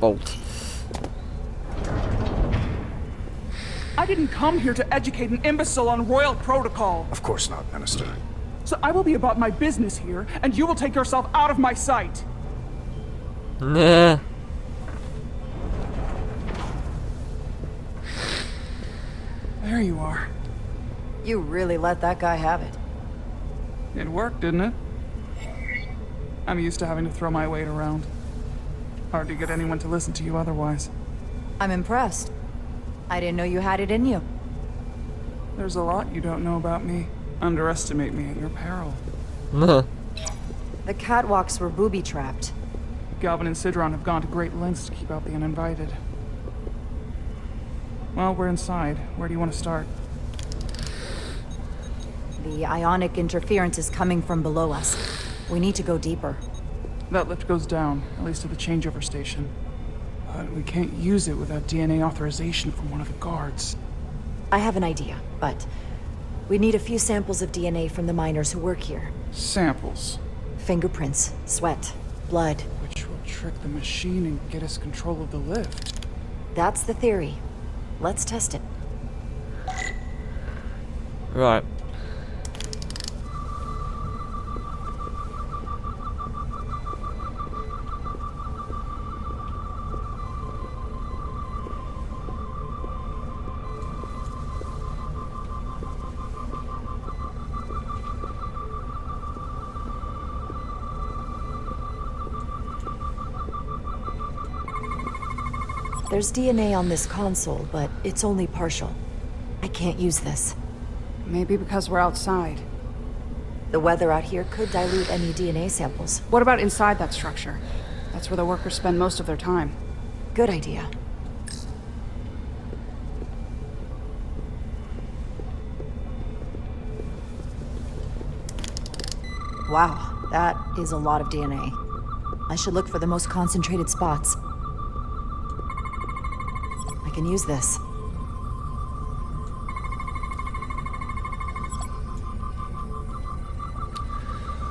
Speaker 1: Bolt.
Speaker 18: I didn't come here to educate an imbecile on royal protocol.
Speaker 17: Of course not, Minister.
Speaker 18: So I will be about my business here, and you will take yourself out of my sight.
Speaker 1: Nah.
Speaker 18: There you are.
Speaker 5: You really let that guy have it.
Speaker 18: It worked, didn't it? I'm used to having to throw my weight around. Hard to get anyone to listen to you otherwise.
Speaker 5: I'm impressed. I didn't know you had it in you.
Speaker 18: There's a lot you don't know about me. Underestimate me at your peril.
Speaker 5: The catwalks were booby-trapped.
Speaker 18: Galvin and Sidron have gone to great lengths to keep out the uninvited. Well, we're inside. Where do you want to start?
Speaker 5: The ionic interference is coming from below us. We need to go deeper.
Speaker 18: That lift goes down, at least to the changeover station. But we can't use it without DNA authorization from one of the guards.
Speaker 5: I have an idea, but we need a few samples of DNA from the miners who work here.
Speaker 18: Samples?
Speaker 5: Fingerprints, sweat, blood.
Speaker 18: Which will trick the machine and get us control of the lift.
Speaker 5: That's the theory. Let's test it.
Speaker 1: Right.
Speaker 5: There's DNA on this console, but it's only partial. I can't use this.
Speaker 20: Maybe because we're outside.
Speaker 5: The weather out here could dilute any DNA samples.
Speaker 20: What about inside that structure? That's where the workers spend most of their time.
Speaker 5: Good idea. Wow, that is a lot of DNA. I should look for the most concentrated spots. I can use this.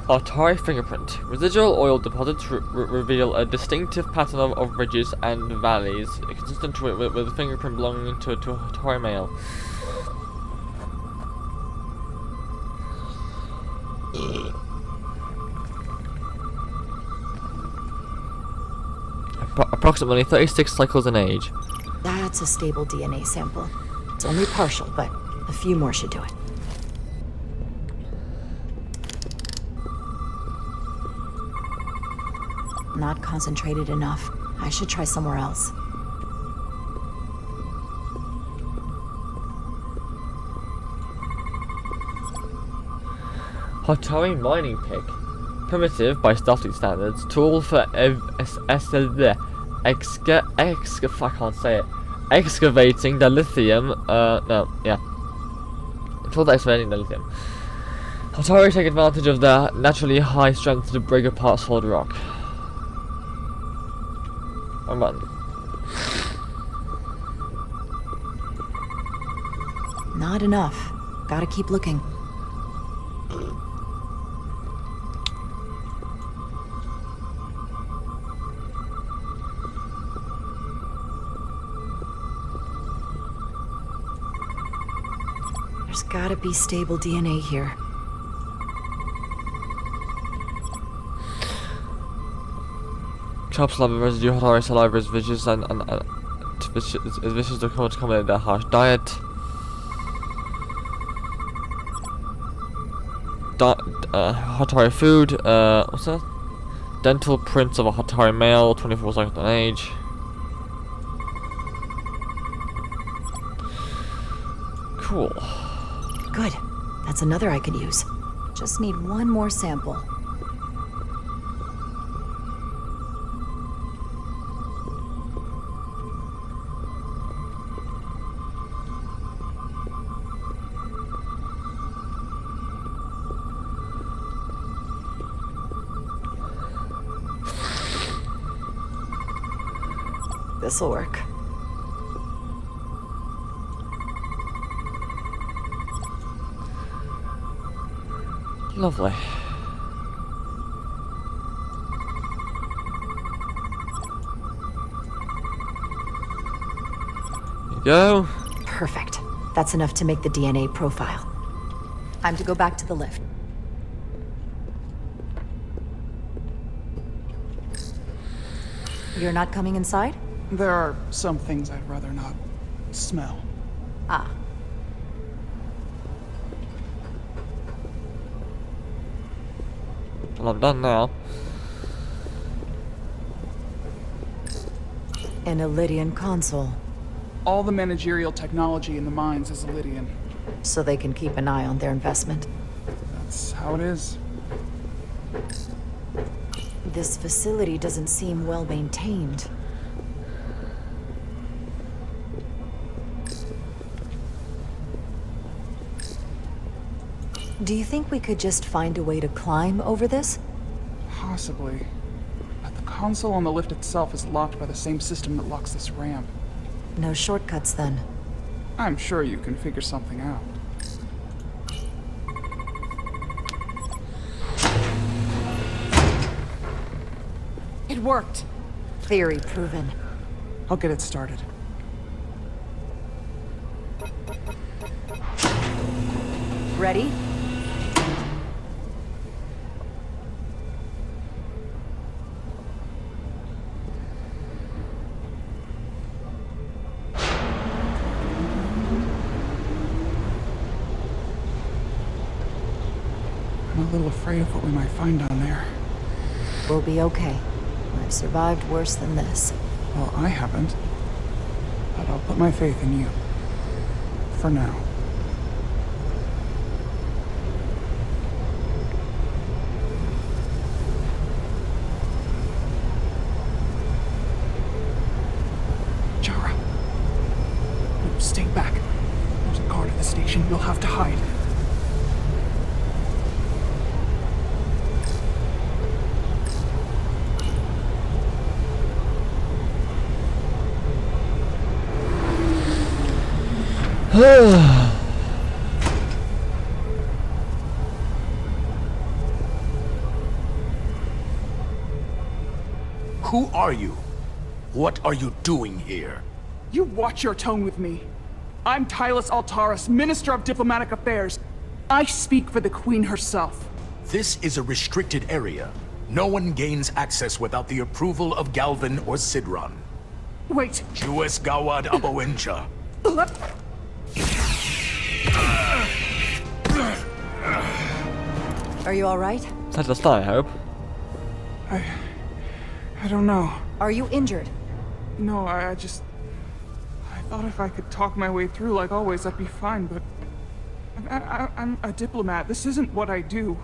Speaker 1: Atari fingerprint. Residual oil deposits reveal a distinctive pattern of ridges and valleys, consistent with a fingerprint belonging to a Atari male. Approximately 36 cycles in age.
Speaker 5: That's a stable DNA sample. It's only partial, but a few more should do it. Not concentrated enough. I should try somewhere else.
Speaker 1: Atari mining pick. Primitive by Starfleet standards. Tool for excavating the lithium. Tool for excavating the lithium. Atari take advantage of the naturally high strength to break apart solid rock. One button.
Speaker 5: Not enough. Gotta keep looking. There's gotta be stable DNA here.
Speaker 1: Chop saliva residue, Atari saliva is vicious and vicious to accommodate their harsh diet. Atari food, what's that? Dental prints of a Atari male, 24 cycles in age. Cool.
Speaker 5: Good. That's another I could use. Just need one more sample. This'll work.
Speaker 1: Lovely. There you go.
Speaker 5: Perfect. That's enough to make the DNA profile. Time to go back to the lift. You're not coming inside?
Speaker 18: There are some things I'd rather not smell.
Speaker 5: Ah.
Speaker 1: Well, I'm done now.
Speaker 5: An Illydian console.
Speaker 18: All the managerial technology in the mines is Illydian.
Speaker 5: So they can keep an eye on their investment.
Speaker 18: That's how it is.
Speaker 5: This facility doesn't seem well maintained. Do you think we could just find a way to climb over this?
Speaker 18: Possibly. But the console on the lift itself is locked by the same system that locks this ramp.
Speaker 5: No shortcuts then.
Speaker 18: I'm sure you can figure something out. It worked!
Speaker 5: Theory proven.
Speaker 18: I'll get it started.
Speaker 5: Ready?
Speaker 18: I'm a little afraid of what we might find down there.
Speaker 5: We'll be okay. I've survived worse than this.
Speaker 18: Well, I haven't. But I'll put my faith in you. For now. Jara. No, stay back. There's a guard at the station. You'll have to hide.
Speaker 16: Who are you? What are you doing here?
Speaker 18: You watch your tone with me. I'm Tylus Altaris, Minister of Diplomatic Affairs. I speak for the Queen herself.
Speaker 16: This is a restricted area. No one gains access without the approval of Galvin or Sidron.
Speaker 18: Wait.
Speaker 16: Jues Gawad Abawencha.
Speaker 5: Are you alright?
Speaker 1: That's a start, I hope.
Speaker 18: I don't know.
Speaker 5: Are you injured?
Speaker 18: No, I thought if I could talk my way through like always, I'd be fine, but... I'm a diplomat. This isn't what I do.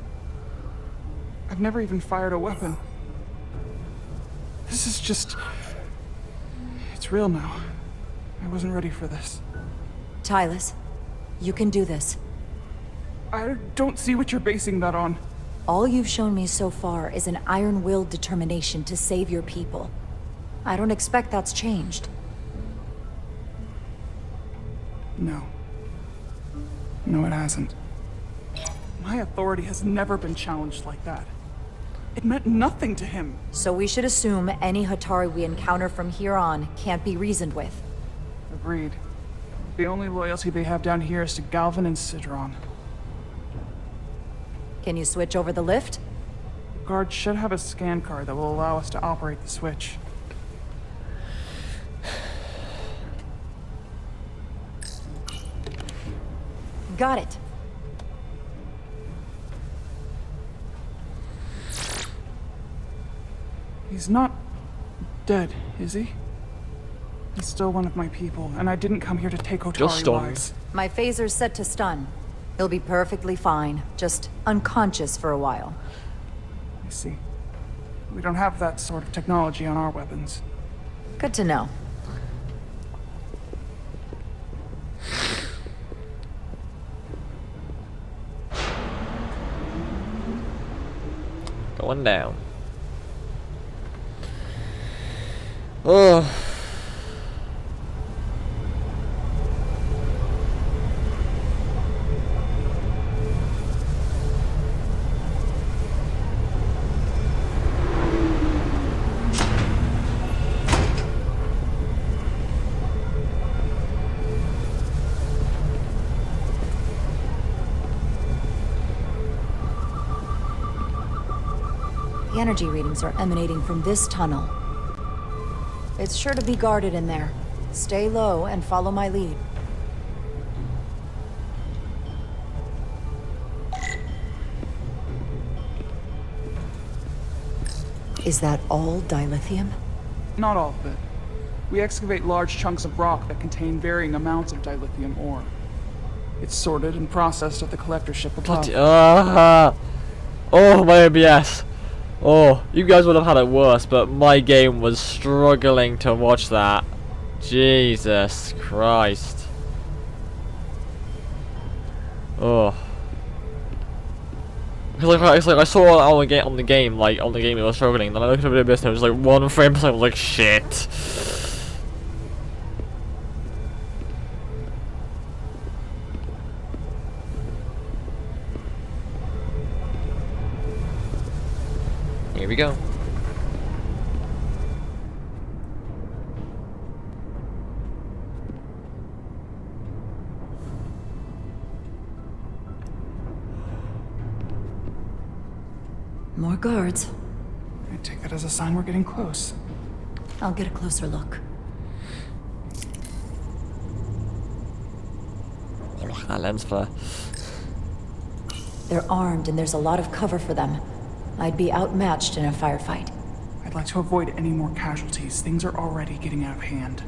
Speaker 18: I've never even fired a weapon. This is just... It's real now. I wasn't ready for this.
Speaker 5: Tylus, you can do this.
Speaker 18: I don't see what you're basing that on.
Speaker 5: All you've shown me so far is an iron-willed determination to save your people. I don't expect that's changed.
Speaker 18: No. No, it hasn't. My authority has never been challenged like that. It meant nothing to him.
Speaker 5: So we should assume any Hatari we encounter from here on can't be reasoned with.
Speaker 18: Agreed. The only loyalty they have down here is to Galvin and Sidron.
Speaker 5: Can you switch over the lift?
Speaker 18: The guard should have a scan card that will allow us to operate the switch.
Speaker 5: Got it.
Speaker 18: He's not dead, is he? He's still one of my people, and I didn't come here to take Otari lives.
Speaker 5: My phaser's set to stun. He'll be perfectly fine, just unconscious for a while.
Speaker 18: I see. We don't have that sort of technology on our weapons.
Speaker 5: Good to know.
Speaker 1: Going down. Oh.
Speaker 5: The energy readings are emanating from this tunnel. It's sure to be guarded in there. Stay low and follow my lead. Is that all dilithium?
Speaker 18: Not all of it. We excavate large chunks of rock that contain varying amounts of dilithium ore. It's sorted and processed at the collector ship above.
Speaker 1: Oh, my OBS. Oh, you guys would have had it worse, but my game was struggling to watch that. Jesus Christ. Oh. It's like I saw on the game it was struggling, and then I looked at the OBS and it was like 1 frame per second. I was like, shit. Here we go.
Speaker 5: More guards.
Speaker 18: I take that as a sign we're getting close.
Speaker 5: I'll get a closer look.
Speaker 1: Oh, look at that lens flare.
Speaker 5: They're armed and there's a lot of cover for them. I'd be outmatched in a firefight.
Speaker 18: I'd like to avoid any more casualties. Things are already getting out of hand.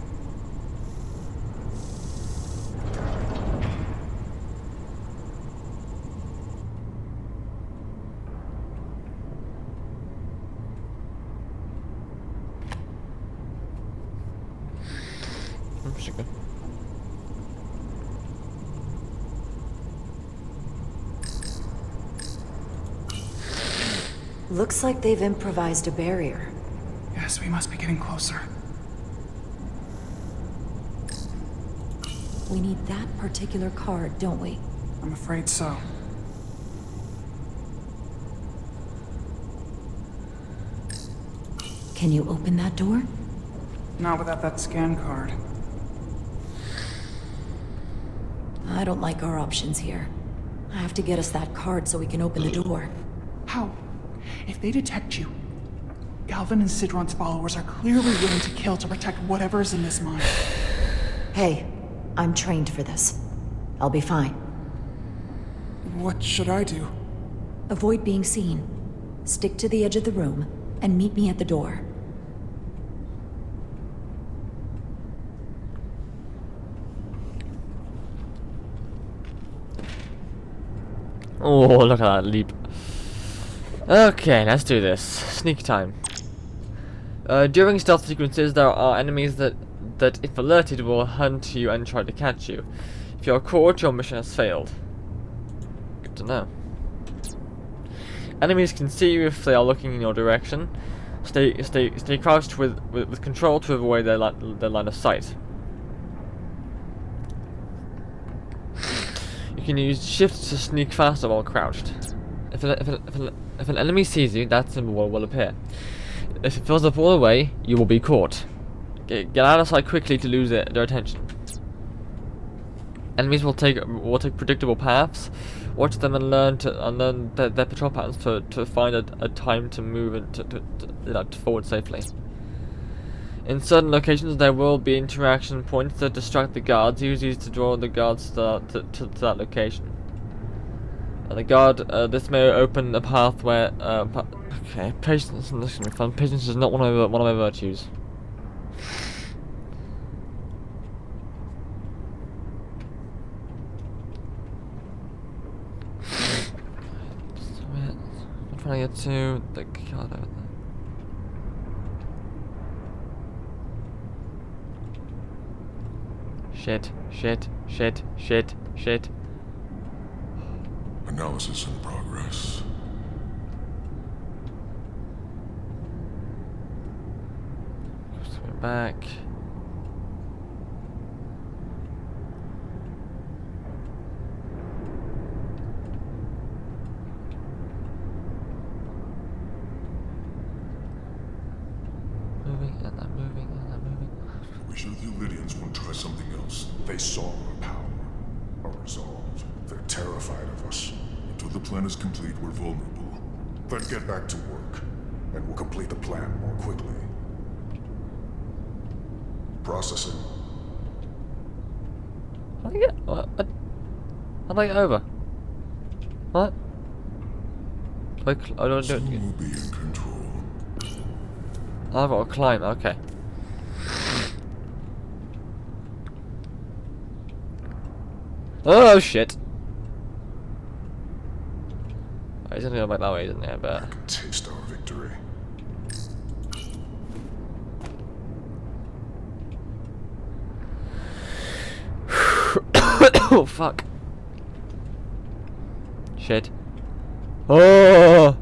Speaker 5: Looks like they've improvised a barrier.
Speaker 18: Yes, we must be getting closer.
Speaker 5: We need that particular card, don't we?
Speaker 18: I'm afraid so.
Speaker 5: Can you open that door?
Speaker 18: Not without that scan card.
Speaker 5: I don't like our options here. I have to get us that card so we can open the door.
Speaker 18: How? If they detect you, Galvin and Sidron's followers are clearly willing to kill to protect whatever is in this mine.
Speaker 5: Hey, I'm trained for this. I'll be fine.
Speaker 18: What should I do?
Speaker 5: Avoid being seen. Stick to the edge of the room and meet me at the door.
Speaker 1: Oh, look at that leap. Okay, let's do this. Sneak time. During stealth sequences, there are enemies that if alerted, will hunt you and try to catch you. If you're caught, your mission has failed. Good to know. Enemies can see you if they are looking in your direction. Stay crouched with control to avoid their line of sight. You can use shift to sneak faster while crouched. If an enemy sees you, that symbol will appear. If it fills up all the way, you will be caught. Get out of sight quickly to lose their attention. Enemies will take predictable paths. Watch them and learn their patrol patterns to find a time to move and to forward safely. In certain locations, there will be interaction points that distract the guards. Use these to draw the guards to that location. And the guard, this may open a path where, okay, patience. This is gonna be fun. Patience is not one of my virtues. finally get to the card over there. Shit, shit, shit, shit, shit.
Speaker 8: Analysis in progress.
Speaker 1: Swing back. Moving and I'm moving and I'm moving.
Speaker 8: We're sure the Lydians won't try something else. They saw our power, our resolve. They're terrified of us. Until the plan is complete, we're vulnerable. Then get back to work, and we'll complete the plan more quickly. Processing.
Speaker 1: How do I get? What? How do I get over? What? I don't do it.
Speaker 8: We'll be in control.
Speaker 1: I've got to climb. Okay. Oh shit! He's gonna go back that way, isn't he? But
Speaker 8: I can taste our victory.
Speaker 1: oh fuck! Shit! Oh!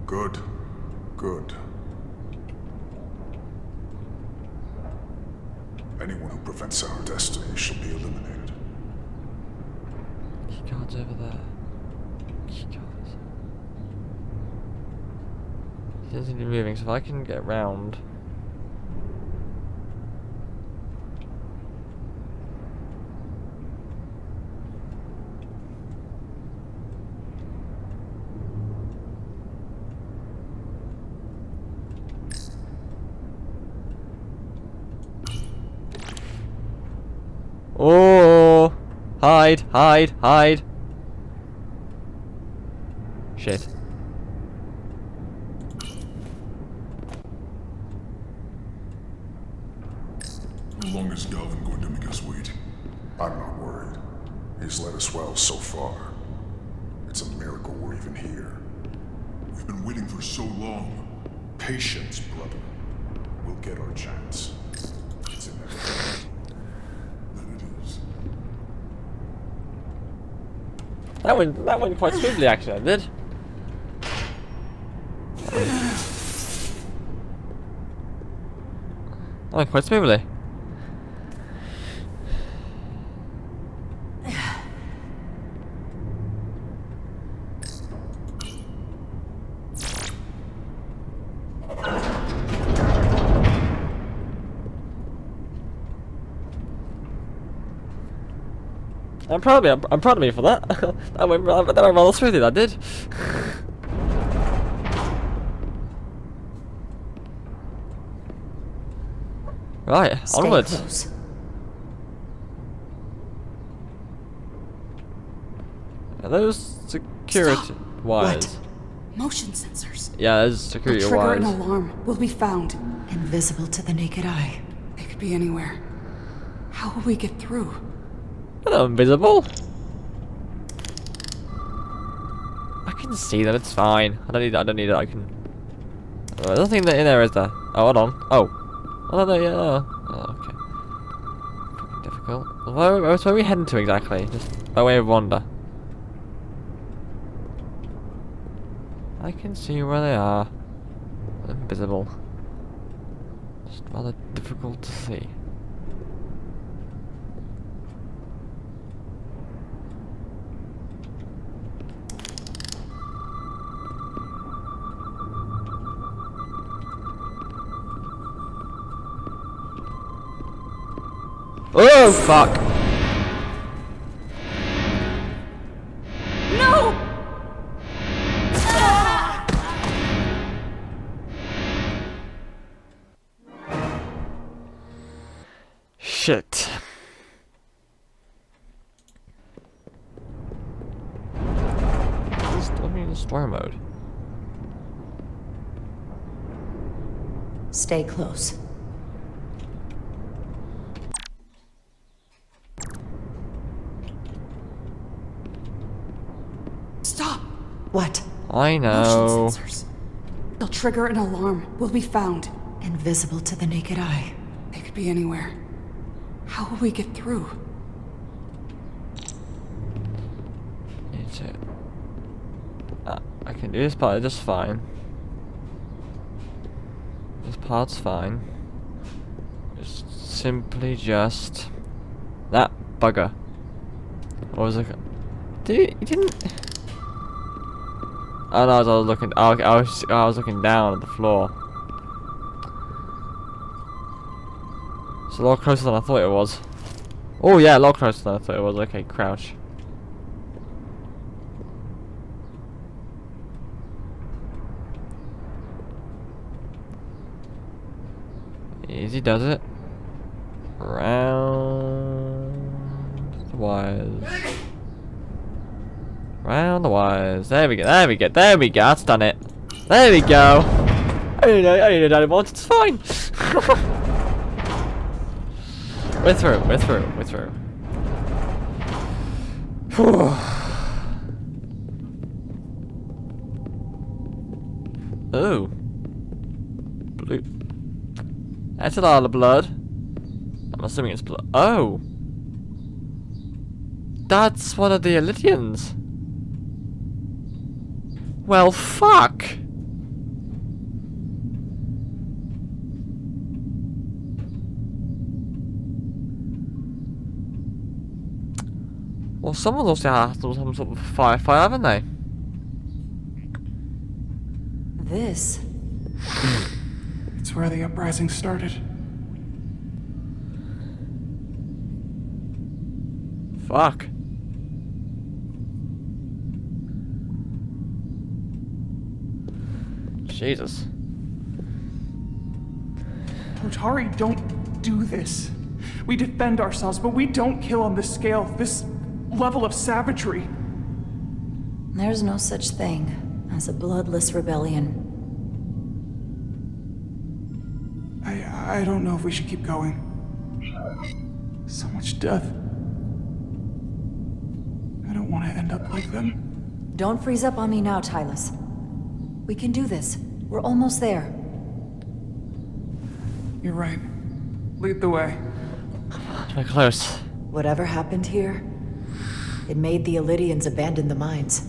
Speaker 8: Good. Good. Anyone who prevents our destiny shall be eliminated.
Speaker 1: Keycard's over there. Keycards. He doesn't seem to be moving, so if I can get around. Oh! Hide! Hide! Hide! Shit.
Speaker 8: How long is Galvin going to make us wait? I'm not worried. He's led us well so far. It's a miracle we're even here. We've been waiting for so long. Patience, brother. We'll get our chance. It's inevitable.
Speaker 1: That went quite smoothly actually, I did. That went quite smoothly. I'm proud of me for that. that went rather smoothly, that did. Right,
Speaker 5: Stay
Speaker 1: onwards.
Speaker 5: Close.
Speaker 1: Are those security wires?
Speaker 20: Motion sensors.
Speaker 1: Yeah, there's security
Speaker 20: They'll trigger
Speaker 1: wires.
Speaker 20: an alarm. We'll be found.
Speaker 5: Invisible to the naked eye.
Speaker 20: They could be anywhere. How will we get through?
Speaker 1: They're invisible. I can see them. It's fine. I don't need it. I can. There's nothing in there, is there? Oh, hold on. Oh, no, yeah. Oh, okay. Fucking difficult. Where are we heading to exactly? Just by way of wander. I can see where they are. Invisible. Just rather difficult to see. Oh fuck!
Speaker 20: No!
Speaker 1: Shit. Still in story mode.
Speaker 5: Stay close. What?
Speaker 1: I know.
Speaker 20: Motion sensors. They'll trigger an alarm. We'll be found.
Speaker 5: Invisible to the naked eye.
Speaker 20: They could be anywhere. How will we get through?
Speaker 1: I can do this part just fine. This part's fine. It's simply just that bugger. What was it? He didn't. Oh no, I was looking. I was looking down at the floor. It's a lot closer than I thought it was. Oh yeah, a lot closer than I thought it was. Okay, crouch. Easy does it. Round the wires. Round the wires. There we go. There we go. There we go. That's done it. There we go. I didn't know that once. It's fine. We're through. We're through. We're through. Oh. Blue. That's a lot of blood. I'm assuming it's blood. Oh! That's one of the Elysians. Well, fuck! Well, someone's also had some sort of fire, haven't they?
Speaker 5: This.
Speaker 18: It's where the uprising started.
Speaker 1: Fuck. Jesus.
Speaker 18: Hotari don't do this. We defend ourselves, but we don't kill on this scale, this level of savagery.
Speaker 5: There's no such thing as a bloodless rebellion.
Speaker 18: I don't know if we should keep going. So much death. I don't want to end up like them.
Speaker 5: Don't freeze up on me now, Tylus. We can do this. We're almost there.
Speaker 18: You're right. Lead the way.
Speaker 1: We're close.
Speaker 5: Whatever happened here, it made the Elysians abandon the mines.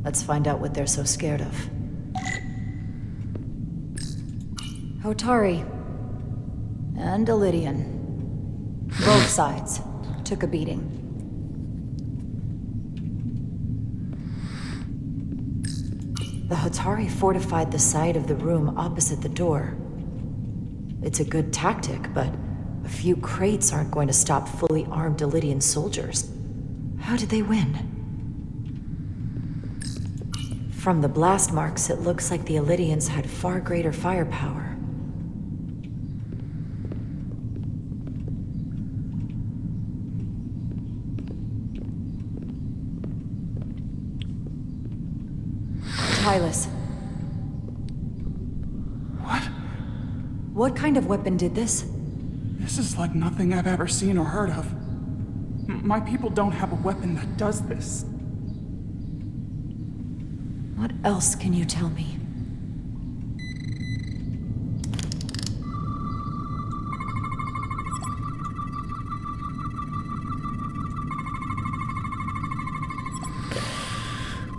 Speaker 5: Let's find out what they're so scared of. Hotari. And Elysian. Both sides took a beating. The Hotari fortified the side of the room opposite the door. It's a good tactic, but a few crates aren't going to stop fully armed Elysian soldiers. How did they win? From the blast marks, it looks like the Elysians had far greater firepower. Tylus.
Speaker 18: What?
Speaker 5: What kind of weapon did this?
Speaker 18: This is like nothing I've ever seen or heard of. My people don't have a weapon that does this.
Speaker 5: What else can you tell me?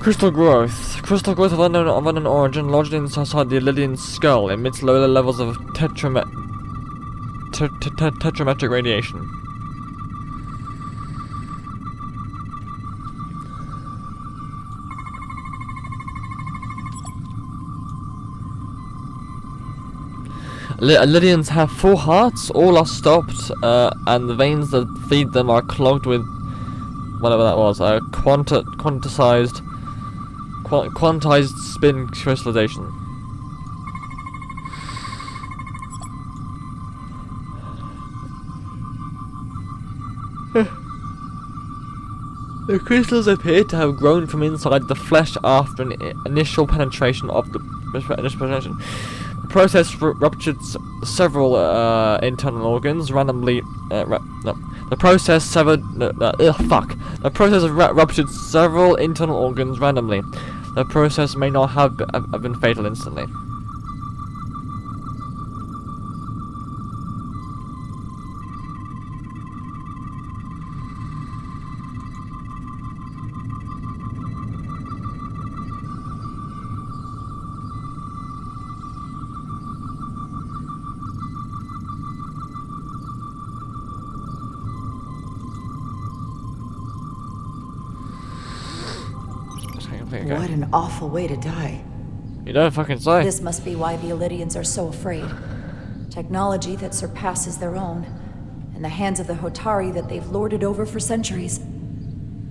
Speaker 1: Crystal growth. Crystal growth of unknown origin lodged inside the Elysian skull emits lower levels of tetrametric radiation. Elysians have 4 hearts, all are stopped, and the veins that feed them are clogged with whatever that was, quantized spin crystallization. The crystals appear to have grown from inside the flesh after an initial penetration of the The process ruptured several internal organs randomly. The process severed. The process ruptured several internal organs randomly. the process may not have been fatal instantly.
Speaker 5: What an awful way to die.
Speaker 1: You don't fucking say.
Speaker 5: This must be why the Elydians are so afraid. Technology that surpasses their own, in the hands of the Hotari that they've lorded over for centuries.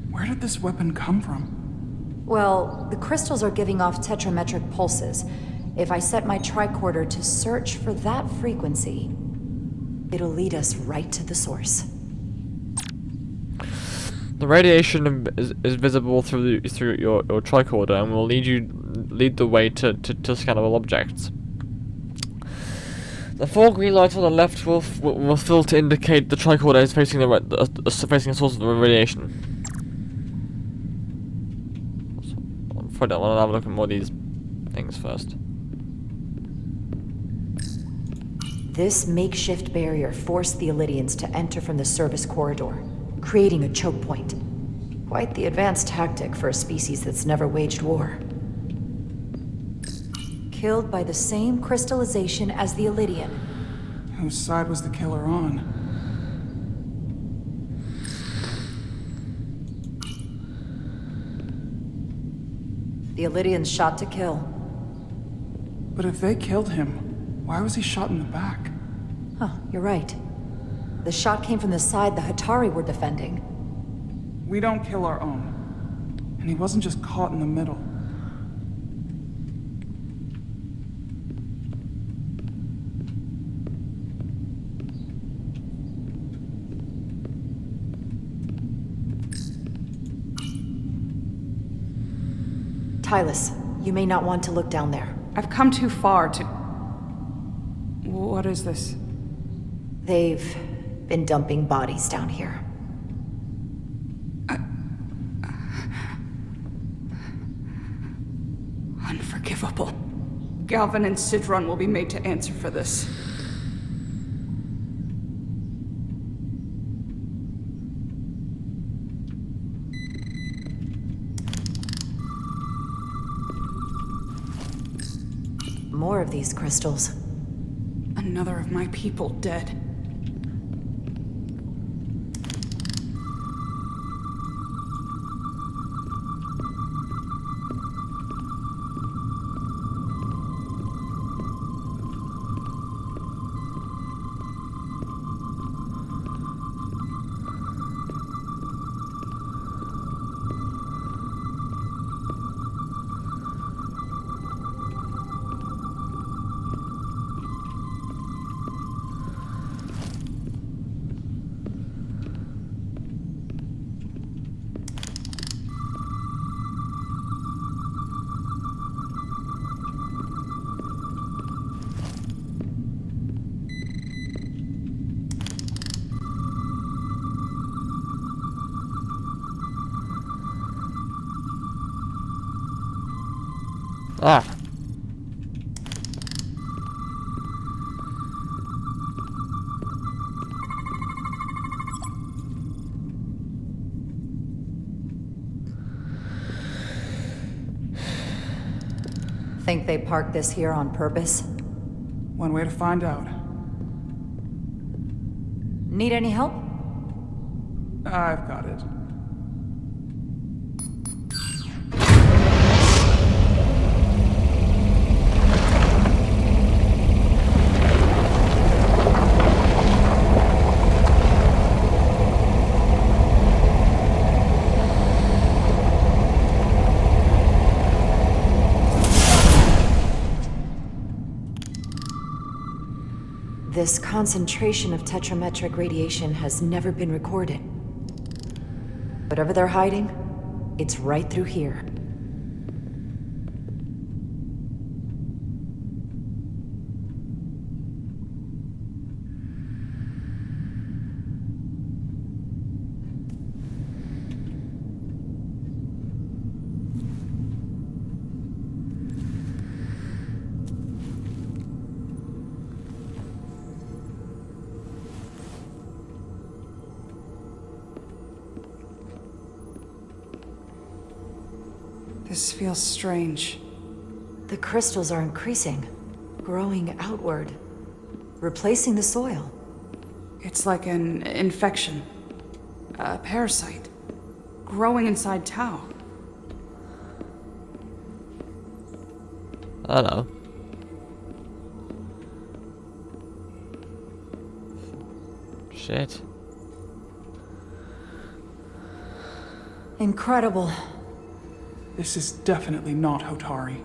Speaker 18: Where did this weapon come from?
Speaker 5: Well, the crystals are giving off tetrametric pulses. If I set my tricorder to search for that frequency, it'll lead us right to the source.
Speaker 1: The radiation is visible through your tricorder and will lead the way to scannable objects. The 4 green lights on the left will fill to indicate the tricorder is facing facing a source of the radiation. I want to have a look at more of these things first.
Speaker 5: This makeshift barrier forced the Elydians to enter from the service corridor, creating a choke point. Quite the advanced tactic for a species that's never waged war. Killed by the same crystallization as the Elydian.
Speaker 18: Whose side was the killer on?
Speaker 5: The Elydians shot to kill.
Speaker 18: But if they killed him, why was he shot in the back?
Speaker 5: Huh, you're right. The shot came from the side the Hotari were defending.
Speaker 18: We don't kill our own. And he wasn't just caught in the middle.
Speaker 5: Tylus, you may not want to look down there.
Speaker 20: I've come too far to... What is this?
Speaker 5: They've been dumping bodies down here.
Speaker 20: Unforgivable. Galvin and Sidron will be made to answer for this.
Speaker 5: More of these crystals.
Speaker 20: Another of my people dead.
Speaker 1: Ah.
Speaker 5: Think they parked this here on purpose?
Speaker 18: One way to find out.
Speaker 5: Need any help?
Speaker 18: I've got it.
Speaker 5: This concentration of tetrametric radiation has never been recorded. Whatever they're hiding, it's right through here.
Speaker 20: This feels strange.
Speaker 5: The crystals are increasing, growing outward, replacing the soil.
Speaker 20: It's like an infection. A parasite. Growing inside Tau.
Speaker 1: I don't know. Shit.
Speaker 5: Incredible.
Speaker 18: This is definitely not Hotari.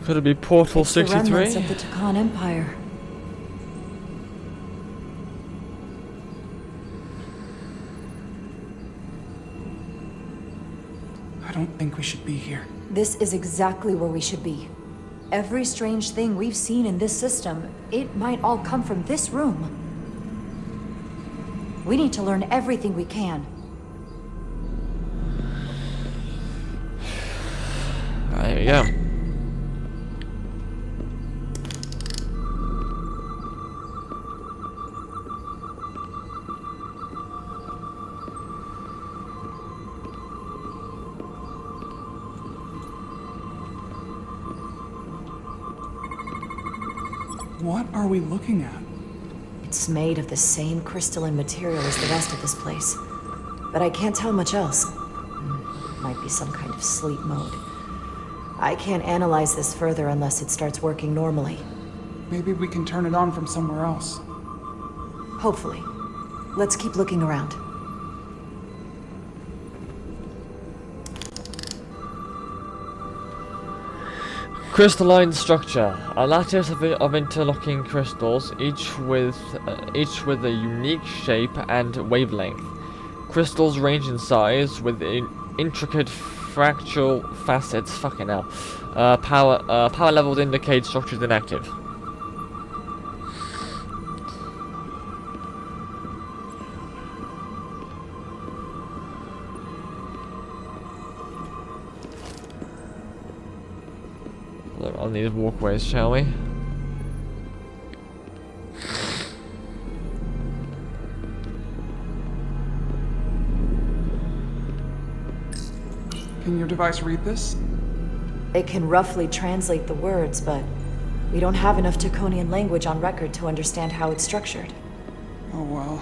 Speaker 1: Could it be Portal
Speaker 5: It's the
Speaker 1: 63?
Speaker 5: remnants of the Takan Empire.
Speaker 18: I don't think we should be here.
Speaker 5: This is exactly where we should be. Every strange thing we've seen in this system, it might all come from this room. We need to learn everything we can.
Speaker 1: There we go.
Speaker 18: What are we looking at?
Speaker 5: It's made of the same crystalline material as the rest of this place. But I can't tell much else. Might be some kind of sleep mode. I can't analyze this further unless it starts working normally.
Speaker 18: Maybe we can turn it on from somewhere else.
Speaker 5: Hopefully. Let's keep looking around.
Speaker 1: Crystalline structure. A lattice of interlocking crystals, each with a unique shape and wavelength. Crystals range in size with intricate fractal facets. Fucking hell. Power levels indicate structures inactive. On these walkways, shall we?
Speaker 18: Can your device read this?
Speaker 5: It can roughly translate the words, but we don't have enough Taconian language on record to understand how it's structured.
Speaker 18: Oh well.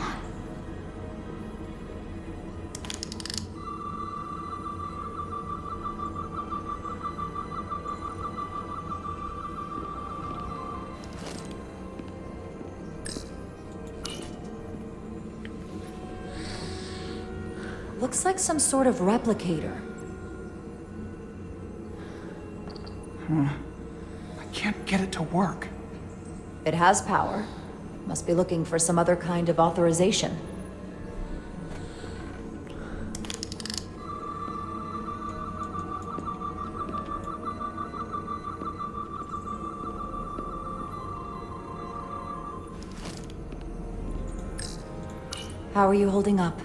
Speaker 5: Looks like some sort of replicator.
Speaker 18: I can't get it to work.
Speaker 5: It has power. Must be looking for some other kind of authorization. How are you holding up?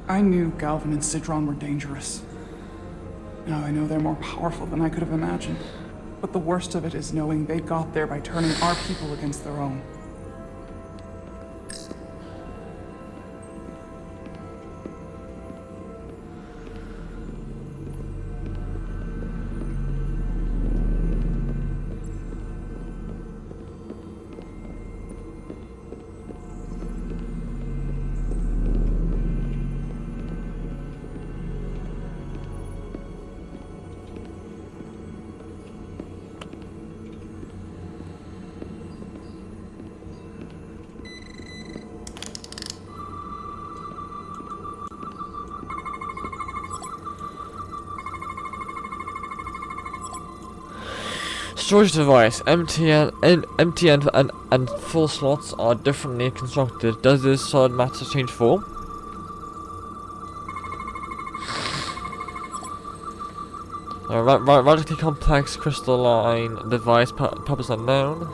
Speaker 18: I knew Galvin and Sidron were dangerous. Now I know they're more powerful than I could have imagined. But the worst of it is knowing they got there by turning our people against their own.
Speaker 1: Storage device. Empty and full slots are differently constructed. Does this solid matter change form? Radically complex crystalline device, purpose unknown.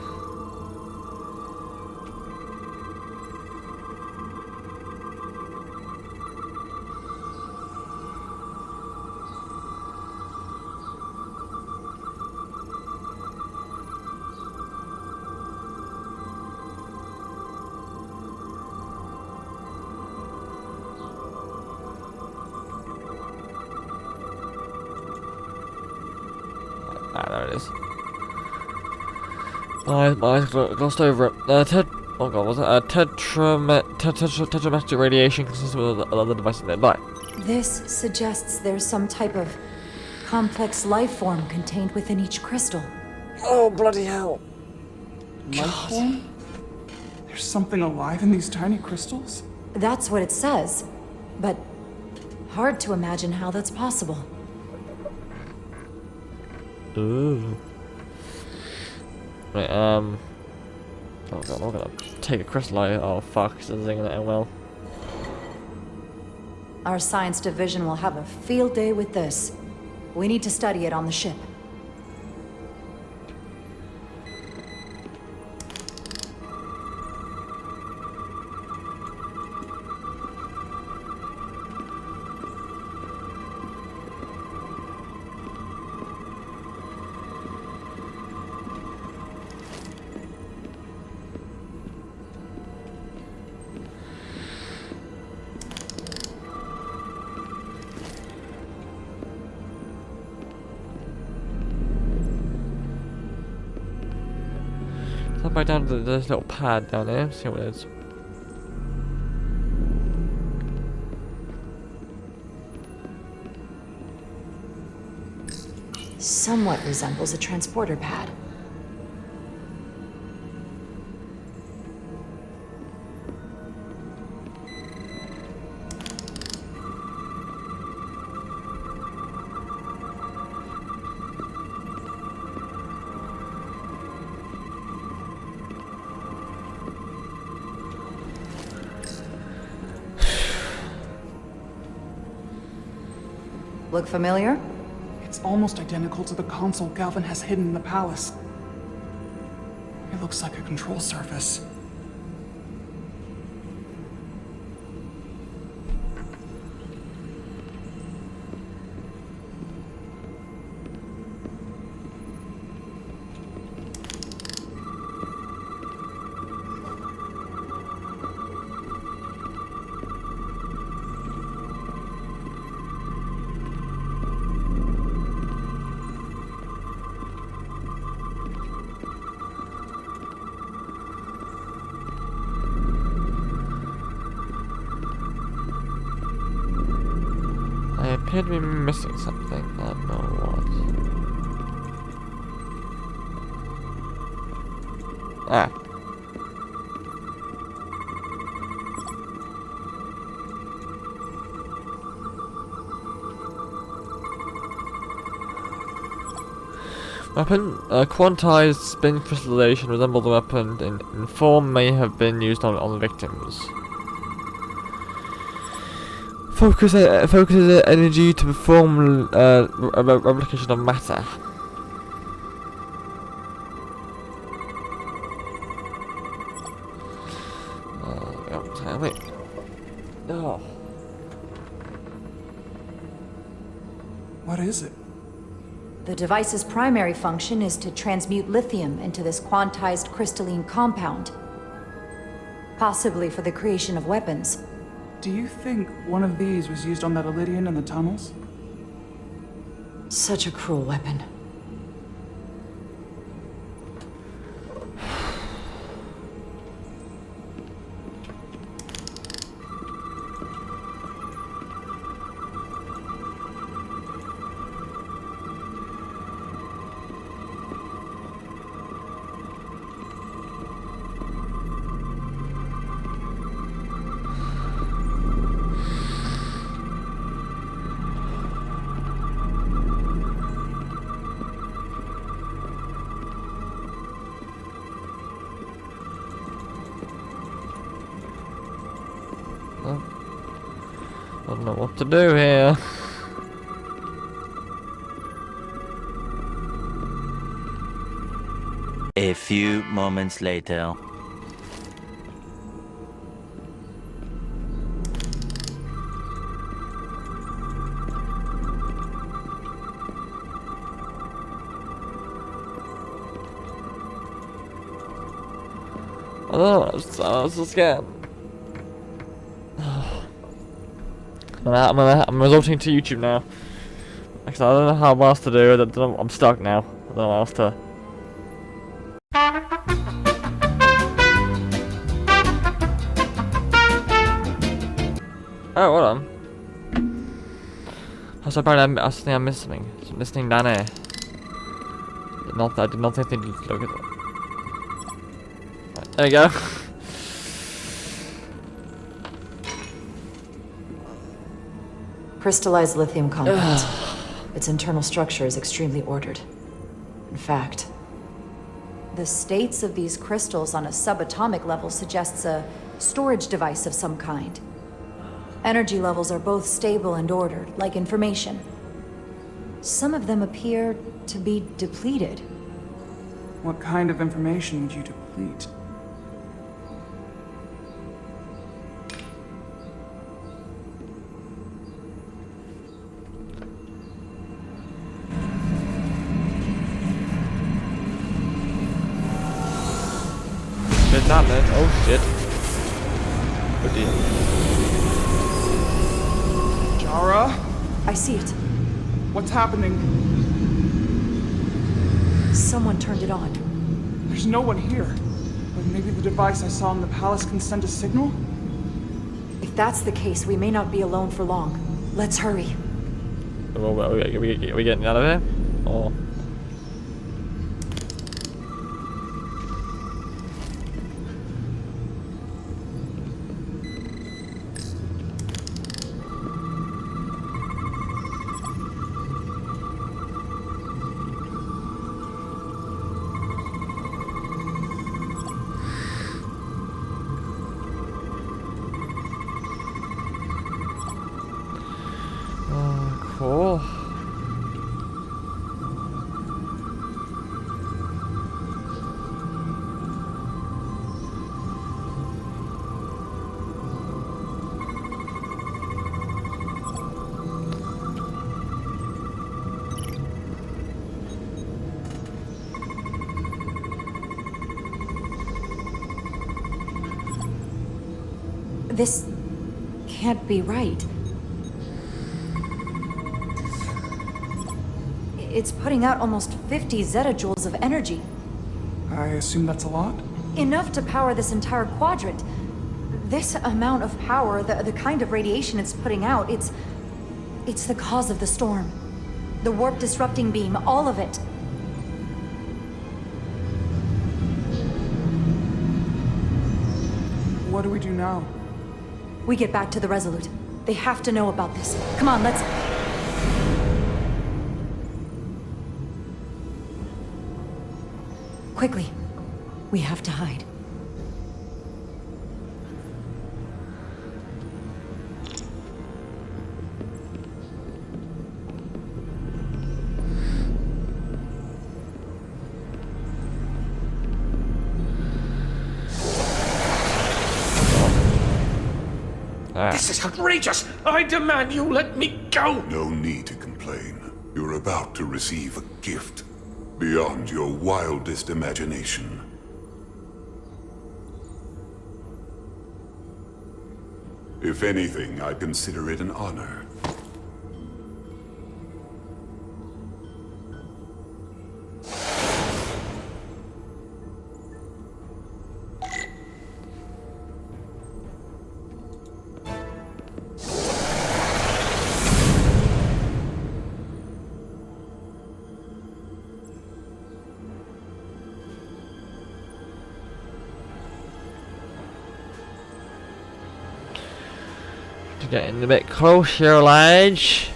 Speaker 1: Ah, there it is. My eyes glossed over it. Oh god, was it? Tetrametric radiation consistent with other devices nearby.
Speaker 5: This suggests there's some type of complex life form contained within each crystal.
Speaker 1: Oh, bloody hell.
Speaker 18: Life form? There's something alive in these tiny crystals?
Speaker 5: That's what it says, but hard to imagine how that's possible.
Speaker 1: Ooh. Right, oh god, I'm gonna take a crystal out. Oh fuck, this isn't gonna end well.
Speaker 5: Our science division will have a field day with this. We need to study it on the ship.
Speaker 1: I'll back down to this little pad down there, see what it is.
Speaker 5: Somewhat resembles a transporter pad. Look familiar?
Speaker 18: It's almost identical to the console Galvin has hidden in the palace. It looks like a control surface.
Speaker 1: I appear to be missing something. I don't know what. Ah. Weapon, quantized spin crystallization resembles the weapon in form may have been used on the victims. Focuses energy to perform a replication of matter. Wait. Oh.
Speaker 18: What is it?
Speaker 5: The device's primary function is to transmute lithium into this quantized crystalline compound. Possibly for the creation of weapons.
Speaker 18: Do you think one of these was used on that Elydian in the tunnels?
Speaker 5: Such a cruel weapon.
Speaker 1: I don't know what to do here.
Speaker 19: A few moments later.
Speaker 1: I don't know, I was so scared. I'm resorting to YouTube now. Actually, I don't know how else to do it. I'm stuck now. don't know what else to. Oh, hold on. I think I'm missing. Listening down here. I did not think to look at it. Right, there we go.
Speaker 5: Crystallized lithium compound. Its internal structure is extremely ordered. In fact, the states of these crystals on a subatomic level suggests a storage device of some kind. Energy levels are both stable and ordered, like information. Some of them appear to be depleted.
Speaker 18: What kind of information would you deplete?
Speaker 1: Did not man. Oh shit. Oh dear.
Speaker 18: Jara?
Speaker 5: I see it.
Speaker 18: What's happening?
Speaker 5: Someone turned it on.
Speaker 18: There's no one here. But maybe the device I saw in the palace can send a signal?
Speaker 5: If that's the case, we may not be alone for long. Let's hurry.
Speaker 1: Are we getting out of here? Or... cool.
Speaker 5: This can't be right. It's putting out almost 50 zettajoules of energy.
Speaker 18: I assume that's a lot?
Speaker 5: Enough to power this entire quadrant. This amount of power, the kind of radiation it's putting out, it's the cause of the storm. The warp disrupting beam, all of it.
Speaker 18: What do we do now?
Speaker 5: We get back to the Resolute. They have to know about this. Come on, let's... Quickly. We have to hide.
Speaker 21: This is outrageous! I demand you let me go!
Speaker 8: No need to complain. You're about to receive a gift beyond your wildest imagination. If anything, I consider it an honor.
Speaker 1: Getting a bit closer, lads.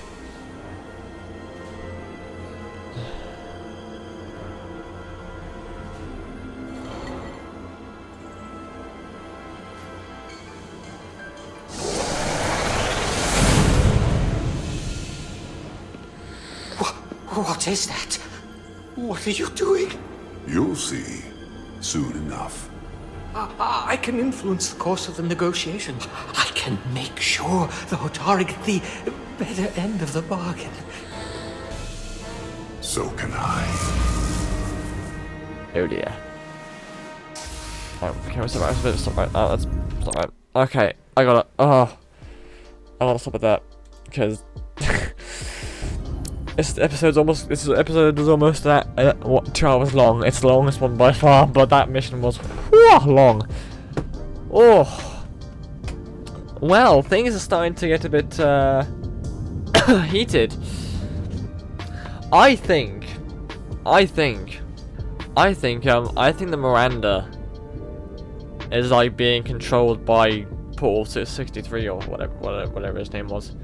Speaker 21: What is that? What are you doing?
Speaker 8: You'll see soon enough.
Speaker 21: I can influence the course of the negotiations. I can make sure the Hotari get the better end of the bargain.
Speaker 8: So can I.
Speaker 1: Oh dear. Oh, okay, we stop right. Oh, that's stop right. Okay, I gotta. Oh, I wanna stop at that because This episode is almost 2 hours long. It's the longest one by far, but that mission was long. Oh. Well, things are starting to get a bit heated. I think the Miranda is like being controlled by Portal 63 or whatever his name was.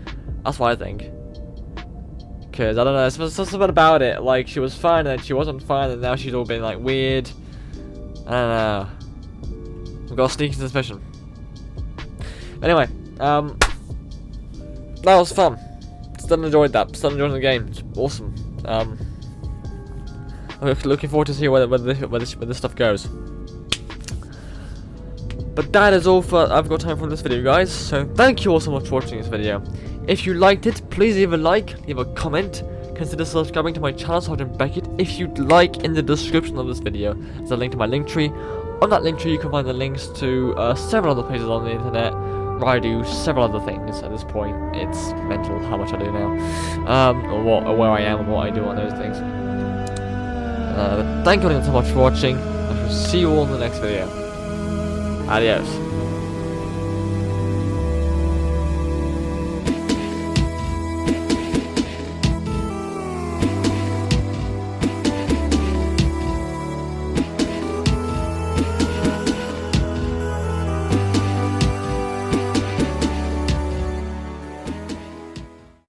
Speaker 1: That's what I think. Cause I don't know, there's something about it. Like she was fine and then she wasn't fine, and now she's all been like weird. I don't know. We've got a sneaky suspicion. Anyway, that was fun. Still enjoyed that. Still enjoying the game. It's awesome. I'm looking forward to see where this stuff goes. But that is all I've got time for this video, guys. So thank you all so much for watching this video. If you liked it, please leave a like, leave a comment. Consider subscribing to my channel, Sergeant Beckett. If you'd like, in the description of this video, there's a link to my link tree. On that link tree, you can find the links to several other places on the internet where I do several other things. At this point, it's mental how much I do now, or where I am and what I do on those things. But thank you all so much for watching. I shall see you all in the next video. Adios.